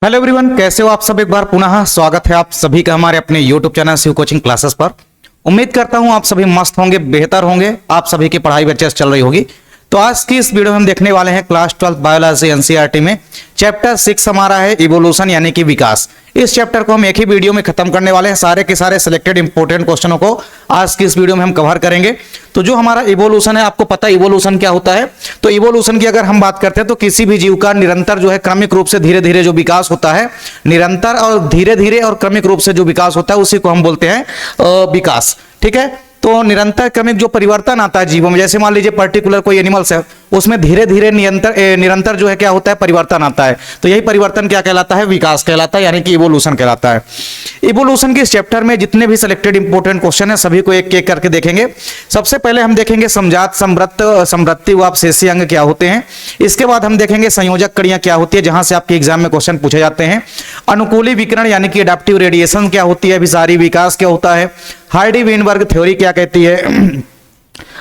Hello everyone, कैसे हो आप सब। एक बार पुनः स्वागत है आप सभी का हमारे अपने YouTube channel Shiv coaching classes पर। उम्मीद करता हूं आप सभी मस्त होंगे, बेहतर होंगे, आप सभी की पढ़ाई अच्छे से चल रही होगी। तो आज की इस वीडियो में हम देखने वाले हैं क्लास 12 बायोलॉजी एनसीईआरटी में चैप्टर 6 हमारा है इवोल्यूशन यानी कि विकास। इस चैप्टर को हम एक ही वीडियो में खत्म करने वाले हैं। सारे के सारे सिलेक्टेड इंपॉर्टेंट क्वेश्चनों को आज की इस वीडियो में हम कवर करेंगे। तो जो हमारा इवोल्यूशन है, आपको पता है इवोल्यूशन क्या होता है। तो इवोल्यूशन की अगर हम बात करते हैं तो किसी भी जीव का निरंतर जो है क्रमिक रूप से धीरे धीरे जो विकास होता है, निरंतर और धीरे धीरे और क्रमिक रूप से जो विकास होता है उसी को हम बोलते हैं विकास। ठीक है, तो निरंतर क्रमिक जो परिवर्तन आता है जीवों में, जैसे मान लीजिए पर्टिकुलर कोई एनिमल्स है, उसमें धीरे धीरे निरंतर जो है क्या होता है, परिवर्तन आता है। तो यही परिवर्तन क्या कहलाता है, विकास कहलाता है, यानी कि इवोल्यूशन कहलाता है। इवोल्यूशन के इस चैप्टर में जितने भी सिलेक्टेड इंपॉर्टेंट क्वेश्चन है सभी को एक एक करके देखेंगे। सबसे पहले हम देखेंगे समजात, समवृत्ति व अपशेषीय अंग क्या होते हैं। इसके बाद हम देखेंगे संयोजक कड़ियां क्या होती है, जहां से आपके एग्जाम में क्वेश्चन पूछे जाते हैं। अनुकूली विकिरण यानी कि एडाप्टिव रेडिएशन क्या होती है, अभिसारी विकास क्या होता है, हार्डी वेनबर्ग थ्योरी क्या कहती है,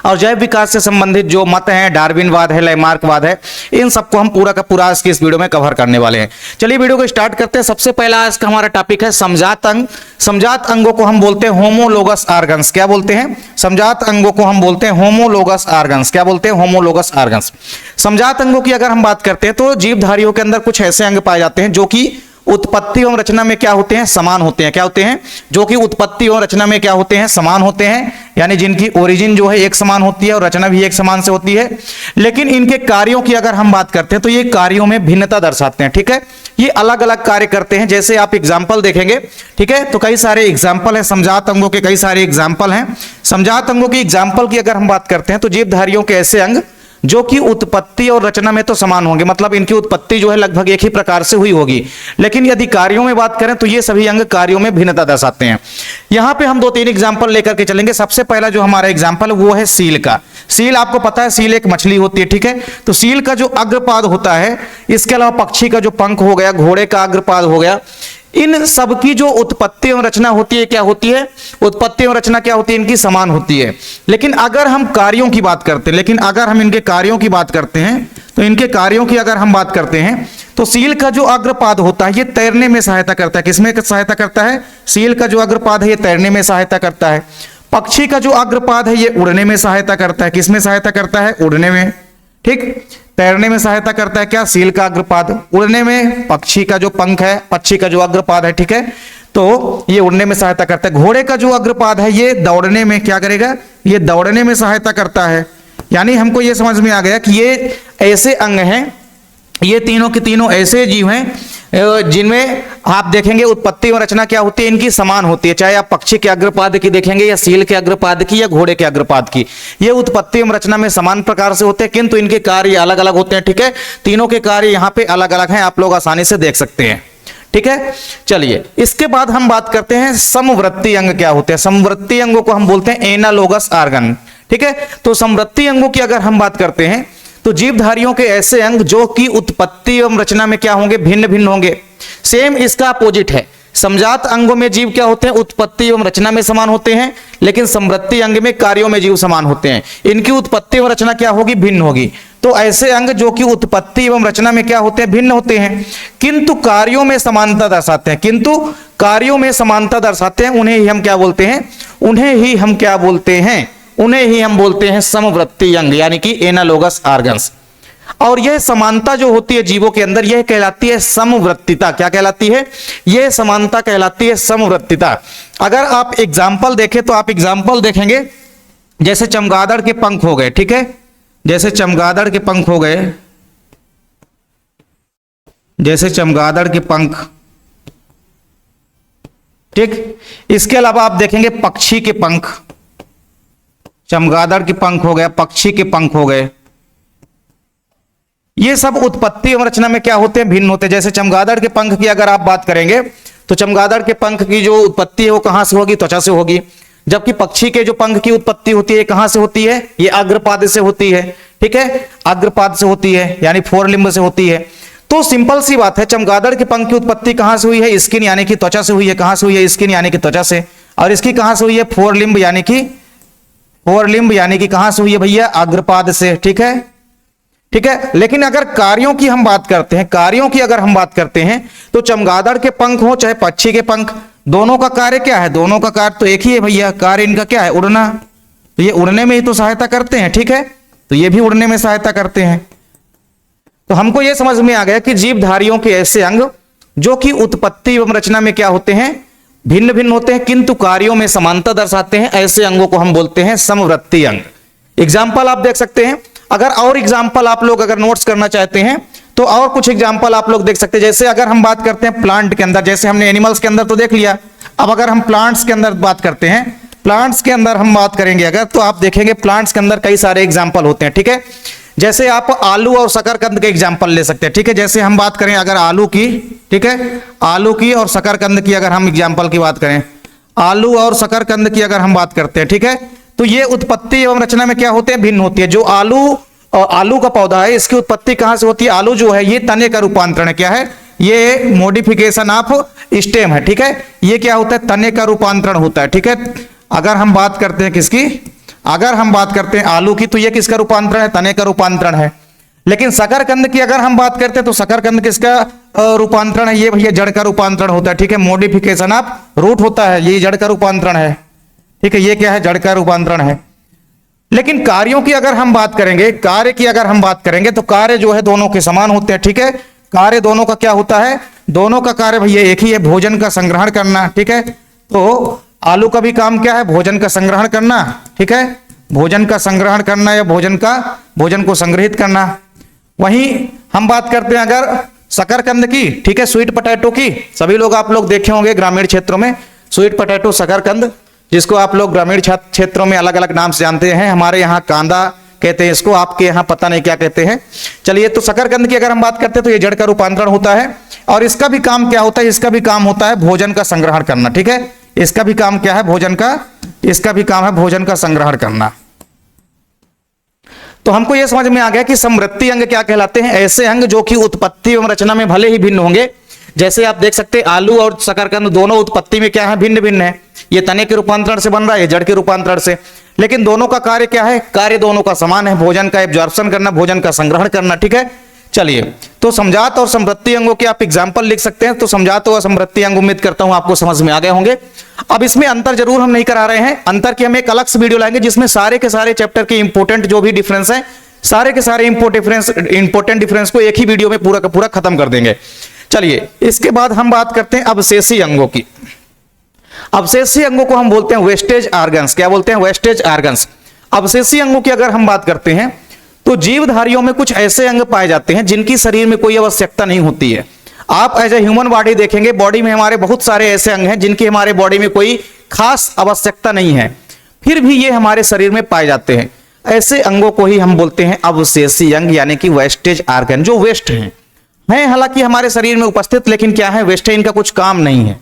और जैव विकास से संबंधित जो मत हैं, डार्विनवाद है, लैमार्कवाद है, इन सबको हम पूरा का पूरा आज की इस वीडियो में कवर करने वाले हैं। चलिए वीडियो को स्टार्ट करते हैं। सबसे पहला आज का हमारा टॉपिक है समजात अंग। समजात अंगों को हम बोलते हैं होमोलोगस ऑर्गन्स। क्या बोलते हैं? समजात अंगों को हम बोलते हैं होमोलोगस ऑर्गन्स। क्या बोलते हैं? Homologous organs. समजात अंगों की अगर हम बात करते हैं तो जीवधारियों के अंदर कुछ ऐसे अंग पाए जाते हैं जो कि उत्पत्ति एवं रचना में क्या होते हैं, समान होते हैं। क्या होते हैं? जो कि उत्पत्ति एवं रचना में क्या होते हैं, समान होते हैं, यानी जिनकी ओरिजिन जो है एक समान होती है और रचना भी एक समान से होती है। लेकिन इनके कार्यों की अगर हम बात करते हैं तो ये कार्यों में भिन्नता दर्शाते हैं। ठीक है, ये अलग अलग कार्य करते हैं। जैसे आप एग्जाम्पल देखेंगे, ठीक है, तो कई सारे एग्जाम्पल है समजात अंगों के, कई सारे एग्जाम्पल हैं। समजात अंगों की एग्जाम्पल की अगर हम बात करते हैं तो जीवधारियों के ऐसे अंग जो कि उत्पत्ति और रचना में तो समान होंगे, मतलब इनकी उत्पत्ति जो है लगभग एक ही प्रकार से हुई होगी, लेकिन यदि कार्यों में बात करें तो ये सभी अंग कार्यों में भिन्नता दर्शाते हैं। यहां पे हम दो तीन एग्जांपल लेकर के चलेंगे। सबसे पहला जो हमारा एग्जांपल वो है सील का। सील आपको पता है, सील एक मछली होती है। ठीक है, तो सील का जो अग्रपाद होता है, इसके अलावा पक्षी का जो पंख हो गया, घोड़े का अग्रपाद हो गया, इन सब की जो उत्पत्ति एवं रचना होती है क्या होती है, उत्पत्ति एवं रचना क्या होती है, इनकी समान होती है। लेकिन अगर हम कार्यों की बात करते हैं, लेकिन अगर हम इनके कार्यों की बात करते हैं तो इनके कार्यों की अगर हम बात करते हैं तो सील का जो अग्रपाद होता है ये तैरने में सहायता करता है। किसमें सहायता करता है? सील का जो अग्रपाद है ये तैरने में सहायता करता है। पक्षी का जो अग्रपाद है ये उड़ने में सहायता करता है। किसमें सहायता करता है? उड़ने में। ठीक, तैरने में सहायता करता है क्या? सील का अग्रपाद। उड़ने में पक्षी का जो पंख है, पक्षी का जो अग्रपाद है, ठीक है, तो ये उड़ने में सहायता करता है। घोड़े का जो अग्रपाद है ये दौड़ने में क्या करेगा, ये दौड़ने में सहायता करता है। यानी हमको ये समझ में आ गया कि ये ऐसे अंग हैं, ये तीनों के तीनों ऐसे जीव हैं जिनमें आप देखेंगे उत्पत्ति और रचना क्या होती है, इनकी समान होती है। चाहे आप पक्षी के अग्रपाद की देखेंगे या सील के अग्रपाद की या घोड़े के अग्रपाद की, ये उत्पत्ति और रचना में समान प्रकार से होते हैं, किंतु इनके कार्य अलग अलग होते हैं। ठीक है, तीनों के कार्य यहाँ पे अलग अलग हैं, आप लोग आसानी से देख सकते हैं। ठीक है, चलिए इसके बाद हम बात करते हैं समवृत्ति अंग क्या होते हैं। समवृत्ति अंगों को हम बोलते हैं एनालोगस ऑर्गन। ठीक है, तो समवृत्ति अंगों की अगर हम बात करते हैं तो जीवधारियों के ऐसे अंग जो कि उत्पत्ति एवं रचना में क्या होंगे, भिन्न भिन्न होंगे। सेम इसका अपोजिट है। समजात अंगों में जीव क्या होते हैं, उत्पत्ति एवं रचना में समान होते हैं, लेकिन समवृत्ति अंग में कार्यों में जीव समान होते हैं। इनकी उत्पत्ति एवं रचना क्या होगी, भिन्न होगी। तो ऐसे अंग जो कि उत्पत्ति एवं रचना में क्या होते हैं, भिन्न होते हैं, किंतु कार्यों में समानता दर्शाते हैं। किंतु कार्यों में समानता दर्शाते हैं, उन्हें ही हम क्या बोलते हैं, उन्हें ही हम क्या बोलते हैं, उन्हें ही हम बोलते हैं समवृत्ति अंग, यानी कि एनालोगस ऑर्गन्स। और यह समानता जो होती है जीवों के अंदर, यह कहलाती है समवृत्तिता। क्या कहलाती है? यह समानता कहलाती है समवृत्तिता। अगर आप एग्जाम्पल देखें तो आप एग्जाम्पल देखेंगे, जैसे चमगादड़ के पंख हो गए। ठीक है, जैसे चमगादड़ के पंख हो गए, जैसे चमगादड़ के पंख। ठीक, इसके अलावा आप देखेंगे पक्षी के पंख। चमगादड़ के पंख हो गया, पक्षी के पंख हो गए, ये सब उत्पत्ति एवं रचना में क्या होते हैं, भिन्न होते हैं। जैसे चमगादड़ के पंख की अगर आप बात करेंगे तो चमगादड़ के पंख की जो उत्पत्ति है वो कहां से होगी, त्वचा से होगी। जबकि पक्षी के जो पंख की उत्पत्ति होती है कहां से होती है, ये अग्रपाद से होती है। ठीक है, अग्रपाद से होती है, यानी फोरलिम्ब से होती है। तो सिंपल सी बात है, चमगादड़ के पंख की उत्पत्ति कहां से हुई है, स्किन यानी कि त्वचा से हुई है। कहां से हुई है, स्किन यानी कि त्वचा से। और इसकी कहां से हुई है, फोरलिम्ब यानी कि कहां से हुई है भैया, अग्रपाद से। ठीक है, ठीक है। लेकिन अगर कार्यों की हम बात करते हैं, कार्यों की अगर हम बात करते हैं तो चमगादड़ के पंख हो चाहे पक्षी के पंख, दोनों का कार्य क्या है? दोनों का कार्य तो एक ही है भैया, कार्य इनका क्या है? उड़ना। तो ये उड़ने में ही तो सहायता करते हैं, ठीक है, तो ये भी उड़ने में सहायता करते हैं। तो हमको यह समझ में आ गया कि जीवधारियों के ऐसे अंग जो कि उत्पत्ति एवं रचना में क्या होते हैं? भिन्न भिन्न होते हैं, किंतु कार्यों में समानता दर्शाते हैं, ऐसे अंगों को हम बोलते हैं समवर्ती अंग। एग्जाम्पल आप देख सकते हैं, अगर और एग्जाम्पल आप लोग अगर नोट्स करना चाहते हैं तो और कुछ एग्जाम्पल आप लोग देख सकते हैं। जैसे अगर हम बात करते हैं प्लांट के अंदर, जैसे हमने एनिमल्स के अंदर तो देख लिया, अब अगर हम प्लांट्स के अंदर बात करते हैं, प्लांट्स के अंदर हम बात करेंगे अगर, तो आप देखेंगे प्लांट्स के अंदर कई सारे एग्जाम्पल होते हैं, ठीक है। जैसे आप आलू और शकरकंद के एग्जाम्पल ले सकते हैं, ठीक है। जैसे हम बात करें अगर आलू की, ठीक है, आलू की और शकरकंद की अगर हम एग्जाम्पल की बात करें, आलू और शकरकंद की अगर हम बात करते हैं, ठीक है, तो ये उत्पत्ति एवं रचना में क्या होते हैं? भिन्न होती है। जो आलू का पौधा है, इसकी उत्पत्ति कहां से होती है? आलू जो है ये तने का रूपांतरण क्या है? ये मॉडिफिकेशन ऑफ स्टेम है, ठीक है। ये क्या होता है? तने का रूपांतरण होता है, ठीक है। अगर हम बात करते हैं किसकी, अगर हम बात करते हैं आलू की, तो ये किसका रूपांतरण है? तने का रूपांतरण है। लेकिन शकरकंद की अगर हम बात करते हैं तो शकरकंद किसका रूपांतरण है? ये भैया जड़ का रूपांतरण होता है, ठीक है। मॉडिफिकेशन ऑफ रूट होता है, ये जड़ का रूपांतरण है, ठीक है। ये क्या है? जड़ का रूपांतरण है। लेकिन कार्यों की अगर हम बात करेंगे, कार्य की अगर हम बात करेंगे तो कार्य जो है दोनों के समान होते हैं, ठीक है। कार्य दोनों का क्या होता है? दोनों का कार्य भैया एक ही है, भोजन का संग्रहण करना, ठीक है। तो आलू का भी काम क्या है? भोजन का संग्रहण करना, ठीक है, भोजन का संग्रहण करना या भोजन को संग्रहित करना। वहीं हम बात करते हैं अगर शकरकंद की, ठीक है, स्वीट पोटैटो की, सभी लोग आप लोग देखे होंगे ग्रामीण क्षेत्रों में स्वीट पोटैटो, शकरकंद, जिसको आप लोग ग्रामीण क्षेत्रों में अलग अलग नाम से जानते हैं। हमारे यहाँ कांदा कहते हैं इसको, आपके यहाँ पता नहीं क्या कहते हैं। चलिए, तो शकरकंद की अगर हम बात करते हैं तो ये जड़ का रूपांतरण होता है और इसका भी काम क्या होता है? इसका भी काम होता है भोजन का संग्रहण करना, ठीक है। इसका भी काम क्या है? इसका भी काम है भोजन का संग्रहण करना। तो हमको यह समझ में आ गया कि समवर्ती अंग क्या कहलाते हैं? ऐसे अंग जो कि उत्पत्ति एवं रचना में भले ही भिन्न होंगे, जैसे आप देख सकते हैं आलू और शकरकंद दोनों उत्पत्ति में क्या है? भिन्न भिन्न है। ये तने के रूपांतरण से बन रहा है, ये जड़ के रूपांतरण से, लेकिन दोनों का कार्य क्या है? कार्य दोनों का समान है, भोजन का एब्जॉर्प्शन करना, भोजन का संग्रहण करना, ठीक है। चलिए, तो समजात और समवृत्ति अंगों के आप एग्जाम्पल लिख सकते हैं। तो समजात और समवृत्ति अंग उम्मीद करता हूं आपको समझ में आ गए होंगे। अब इसमें अंतर जरूर हम नहीं करा रहे हैं, अंतर की हम एक अलग से वीडियो लाएंगे जिसमें सारे के सारे चैप्टर के इंपोर्टेंट जो भी डिफरेंस है, सारे के सारे इंपोर्टेंट डिफरेंस को एक ही वीडियो में पूरा का पूरा खत्म कर देंगे। चलिए, इसके बाद हम बात करते हैं अवशेषी अंगों की। अवशेषी अंगों को हम बोलते हैं वेस्टेज ऑर्गन्स। क्या बोलते हैं? Wastage organs. अवशेषी अंगों की अगर हम बात करते हैं तो जीवधारियों में कुछ ऐसे अंग पाए जाते हैं जिनकी शरीर में कोई आवश्यकता नहीं होती है। आप एज ए ह्यूमन बॉडी देखेंगे, बॉडी में हमारे बहुत सारे ऐसे अंग हैं जिनकी हमारे बॉडी में कोई खास आवश्यकता नहीं है, फिर भी ये हमारे शरीर में पाए जाते हैं। ऐसे अंगों को ही हम बोलते हैं अवशेषी अंग, यानी कि वेस्टेज ऑर्गन, जो वेस्ट हैं हालांकि हमारे शरीर में उपस्थित, लेकिन क्या है? वेस्ट है, इनका कुछ काम नहीं है।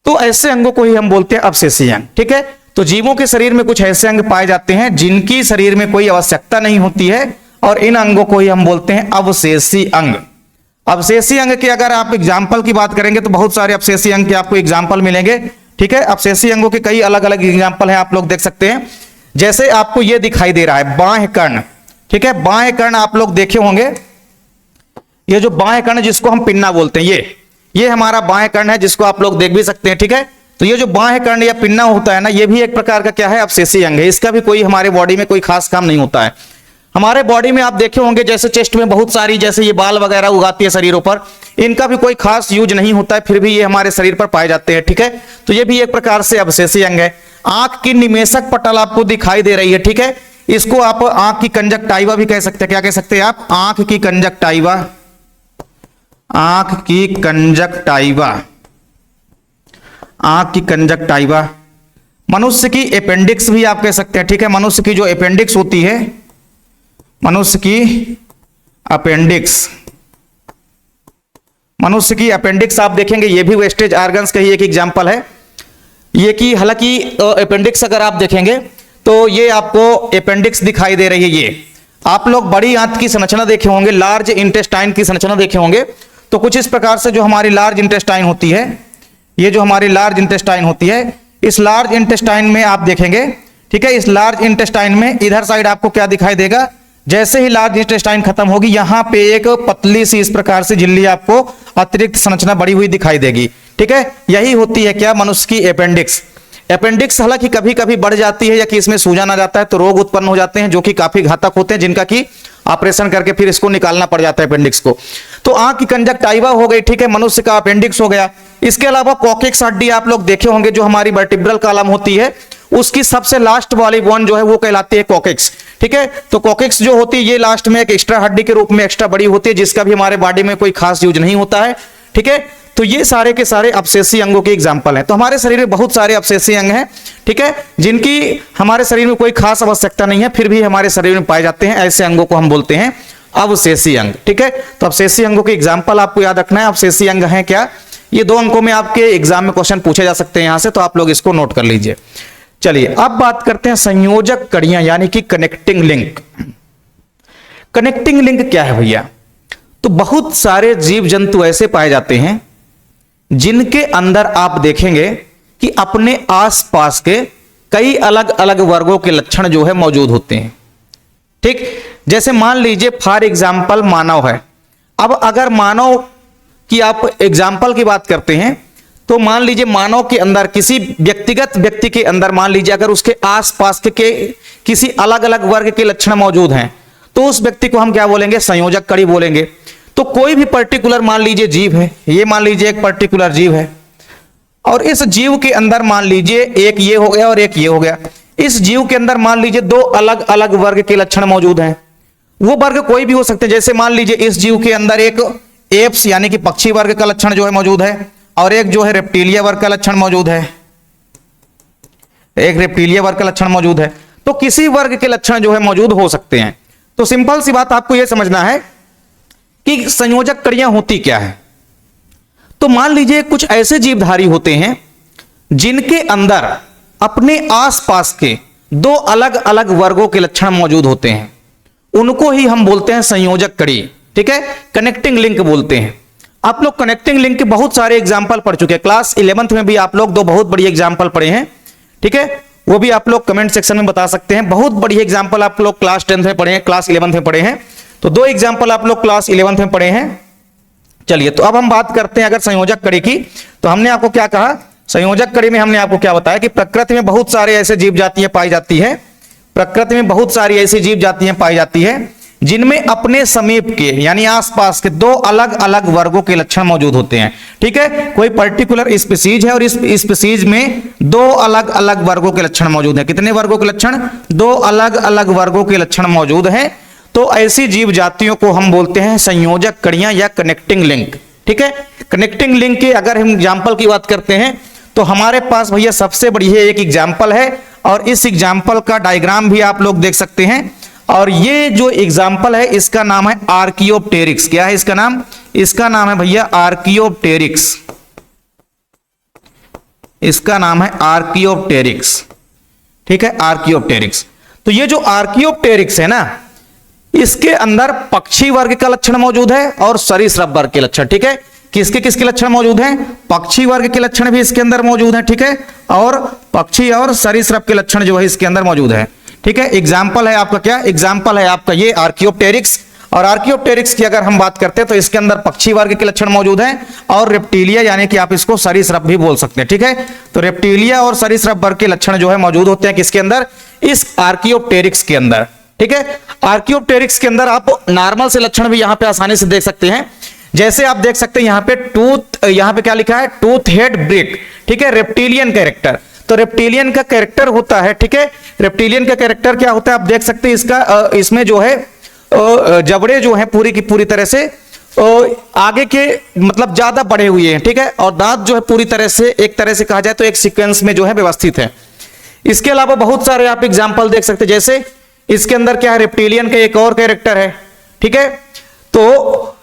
तो ऐसे अंगों को ही हम बोलते हैं अवशेषी अंग, ठीक है। तो जीवों के शरीर में कुछ ऐसे अंग पाए जाते हैं जिनकी शरीर में कोई आवश्यकता नहीं होती है, और इन अंगों को ही हम बोलते हैं अवशेषी अंग। अवशेषी अंग के अगर आप एग्जाम्पल की बात करेंगे तो बहुत सारे अवशेषी अंग के आपको एग्जाम्पल मिलेंगे, ठीक है। अवशेषी अंगों के कई अलग अलग एग्जाम्पल हैं, आप लोग देख सकते हैं। जैसे आपको यह दिखाई दे रहा है बाह्य कर्ण, ठीक है। बाह्य कर्ण आप लोग देखे होंगे, ये जो बाह्य कर्ण जिसको हम पिन्ना बोलते हैं, ये हमारा बाह्य कर्ण है, जिसको आप लोग देख भी सकते हैं, ठीक है। तो ये जो बाह्य कर्ण या पिन्ना होता है ना, ये भी एक प्रकार का क्या है? अवशेषी अंग है। इसका भी कोई हमारे बॉडी में कोई खास काम नहीं होता है। हमारे बॉडी में आप देखे होंगे जैसे चेस्ट में बहुत सारी जैसे ये बाल वगैरह उगाती है शरीरों पर, इनका भी कोई खास यूज नहीं होता है, फिर भी ये हमारे शरीर पर पाए जाते हैं, ठीक है। तो ये भी एक प्रकार से अवशेषी अंग है। आंख की निमेशक पटल आपको दिखाई दे रही है, ठीक है। इसको आप आंख की कंजक्टाइवा भी कह सकते हैं। क्या कह सकते हैं आप? आंख की कंजक्टाइवा, आंख की कंजक्टाइवा, आंख की कंजक्टाइवा। मनुष्य की अपेंडिक्स भी आप कह सकते हैं, ठीक है। मनुष्य की जो अपेंडिक्स होती है, मनुष्य की अपेंडिक्स, मनुष्य की अपेंडिक्स आप देखेंगे, ये भी वेस्टेज ऑर्गन्स का ही एक एग्जांपल है। ये कि हालांकि अपेंडिक्स अगर आप देखेंगे तो ये आपको अपेंडिक्स दिखाई दे रही है। ये आप लोग बड़ी आंत की संरचना देखे होंगे, लार्ज इंटेस्टाइन की संरचना देखे होंगे। तो कुछ इस प्रकार से जो हमारी लार्ज इंटेस्टाइन होती है, ये जो हमारी लार्ज इंटेस्टाइन होती है, इस लार्ज इंटेस्टाइन में आप देखेंगे, ठीक है। इस लार्ज इंटेस्टाइन में इधर साइड आपको क्या दिखाई देगा? जैसे ही लार्ज इंटेस्टाइन खत्म होगी, यहां पे एक पतली सी इस प्रकार से झिल्ली आपको अतिरिक्त संरचना बढ़ी हुई दिखाई देगी। ठीक है, यही होती है क्या, मनुष्य की अपेंडिक्स। अपेंडिक्स हालांकि कभी कभी बढ़ जाती है या कि इसमें सूजन आ जाता है तो रोग उत्पन्न हो जाते हैं जो कि काफी घातक होते हैं, जिनका कि ऑपरेशन करके फिर इसको निकालना पड़ जाता है अपेंडिक्स को। तो आंख की कंजक्टाइवा हो गई, ठीक है, मनुष्य का अपेंडिक्स हो गया। इसके अलावा कॉकेक्स हड्डी आप लोग देखे होंगे, जो हमारी वर्टिब्रल कॉलम होती है उसकी सबसे लास्ट वाली बोन जो है वो कहलाती है कॉकेक्स। ठीक है, तो कॉकेक्स जो होती है ये लास्ट में एक एक्स्ट्रा हड्डी के रूप में एक्स्ट्रा बड़ी होती है, जिसका भी हमारे बॉडी में कोई खास यूज नहीं होता है। ठीक है, तो ये सारे के सारे अपसेसी अंगों के एग्जाम्पल हैं। तो हमारे शरीर में बहुत सारे अपसेसी अंग हैं, ठीक है, जिनकी हमारे शरीर में कोई खास आवश्यकता नहीं है, फिर भी हमारे शरीर में पाए जाते हैं। ऐसे अंगों को हम बोलते हैं अवशेषी अंग। ठीक है, तो अवशेषी अंगों के एग्जाम्पल आपको याद रखना है। अवशेषी अंग है क्या, ये 2 अंकों में आपके एग्जाम में क्वेश्चन पूछे जा सकते हैं यहां से, तो आप लोग इसको नोट कर लीजिए। चलिए अब बात करते हैं संयोजक कड़ियां यानी कि कनेक्टिंग लिंक। कनेक्टिंग लिंक क्या है भैया, तो बहुत सारे जीव जंतु ऐसे पाए जाते हैं जिनके अंदर आप देखेंगे कि अपने आसपास के कई अलग अलग वर्गों के लक्षण जो है मौजूद होते हैं। ठीक, जैसे मान लीजिए फॉर एग्जाम्पल मानव है। अब अगर मानव की आप एग्जाम्पल की बात करते हैं तो मान लीजिए मानव के अंदर किसी व्यक्तिगत व्यक्ति के अंदर मान लीजिए अगर उसके आसपास के किसी अलग अलग वर्ग के लक्षण मौजूद हैं तो उस व्यक्ति को हम क्या बोलेंगे, संयोजक कड़ी बोलेंगे। तो कोई भी पर्टिकुलर मान लीजिए जीव है, ये मान लीजिए एक पर्टिकुलर जीव है और इस जीव के अंदर मान लीजिए एक ये हो गया और एक ये हो गया। इस जीव के अंदर मान लीजिए 2 अलग अलग वर्ग के लक्षण मौजूद हैं। वो वर्ग कोई भी हो सकते हैं, जैसे मान लीजिए इस जीव के अंदर एक एप्स यानी कि पक्षी वर्ग का लक्षण जो है मौजूद है और एक जो है रेप्टिलिया वर्ग का लक्षण मौजूद है, एक रेप्टिलिया वर्ग का लक्षण मौजूद है। तो किसी वर्ग के लक्षण जो है मौजूद हो सकते हैं। तो सिंपल सी बात आपको यह समझना है कि संयोजक कड़ियां होती क्या है। तो मान लीजिए कुछ ऐसे जीवधारी होते हैं जिनके अंदर अपने आसपास के 2 अलग अलग वर्गों के लक्षण मौजूद होते हैं, उनको ही हम बोलते हैं संयोजक कड़ी। ठीक है, कनेक्टिंग लिंक बोलते हैं। आप लोग कनेक्टिंग लिंक के बहुत सारे एग्जाम्पल पढ़ चुके हैं। क्लास 11th में भी आप लोग 2 बहुत बड़ी एग्जाम्पल पढ़े हैं। ठीक है, वो भी आप लोग कमेंट सेक्शन में बता सकते हैं। बहुत बड़ी एग्जाम्पल आप लोग क्लास 10th में पढ़े हैं, क्लास 11th में पढ़े हैं। तो 2 एग्जाम्पल आप लोग क्लास 11th में पढ़े हैं। चलिए, तो अब हम बात करते हैं अगर संयोजक कड़ी की। तो हमने आपको क्या कहा, संयोजक कड़ी में हमने आपको क्या बताया कि प्रकृति में बहुत सारे ऐसे जीव जातियां पाई जाती है। प्रकृति में बहुत सारी ऐसी जीव जातियां पाई जाती है जिनमें अपने समीप के यानी आसपास के 2 अलग अलग वर्गों के लक्षण मौजूद होते हैं। ठीक है, कोई पर्टिकुलर स्पीसीज है और इस स्पीसीज में 2 अलग अलग वर्गों के लक्षण मौजूद हैं। कितने वर्गों के लक्षण, 2 अलग अलग वर्गों के लक्षण मौजूद हैं। तो ऐसी जीव जातियों को हम बोलते हैं संयोजक कड़ियां या कनेक्टिंग लिंक। ठीक है, कनेक्टिंग लिंक के अगर हम एग्जाम्पल की बात करते हैं तो हमारे पास भैया सबसे बढ़िया एक एग्जाम्पल है और इस एग्जाम्पल का डायग्राम भी आप लोग देख सकते हैं। और ये जो एग्जाम्पल है इसका नाम है आर्कियोप्टेरिक्स। क्या है इसका नाम, इसका नाम है भैया आर्कियोप्टेरिक्स। इसका नाम है आर्कियोप्टेरिक्स। ठीक है, आर्कियोप्टेरिक्स। तो ये जो आर्कियोप्टेरिक्स है ना, इसके अंदर पक्षी वर्ग का लक्षण मौजूद है और सरीसृप वर्ग के लक्षण। ठीक है, किसके किसके लक्षण मौजूद हैं, पक्षी वर्ग के लक्षण भी इसके अंदर मौजूद हैं। ठीक है, और पक्षी और सरीसृप के लक्षण जो है इसके अंदर मौजूद है। ठीक है, एग्जाम्पल है आपका क्या, एग्जाम्पल है आपका ये आर्कियोप्टेरिक्स। और आर्कियोप्टेरिक्स की अगर हम बात करते हैं तो इसके अंदर पक्षी वर्ग के लक्षण मौजूद हैं और रेप्टिलिया यानी कि आप इसको सरीसृप भी बोल सकते हैं। ठीक है, तो रेप्टिलिया और सरीसृप वर्ग के लक्षण जो है मौजूद होते हैं किसके अंदर, इस आर्कियोप्टेरिक्स के अंदर। ठीक है, आर्कियोप्टेरिक्स के अंदर आप नॉर्मल से लक्षण भी यहां पे आसानी से देख सकते हैं। जैसे आप देख सकते हैं यहां पे टूथ, यहां पे क्या लिखा है, टूथ हेड ब्रेक। ठीक है, रेप्टिलियन कैरेक्टर। तो रेप्टिलियन का कैरेक्टर होता है, ठीक है, रेप्टिलियन का कैरेक्टर क्या होता है आप देख सकते हैं। इसका इसमें जो है जबड़े जो है पूरी की पूरी तरह से आगे के मतलब ज्यादा बढ़े हुए हैं। ठीक है, और दांत जो है पूरी तरह से एक तरह से कहा जाए तो एक सीक्वेंस में जो है व्यवस्थित है। इसके अलावा बहुत सारे आप एग्जाम्पल देख सकते हैं, जैसे इसके अंदर क्या है, रेप्टिलियन का एक और कैरेक्टर है। ठीक है, तो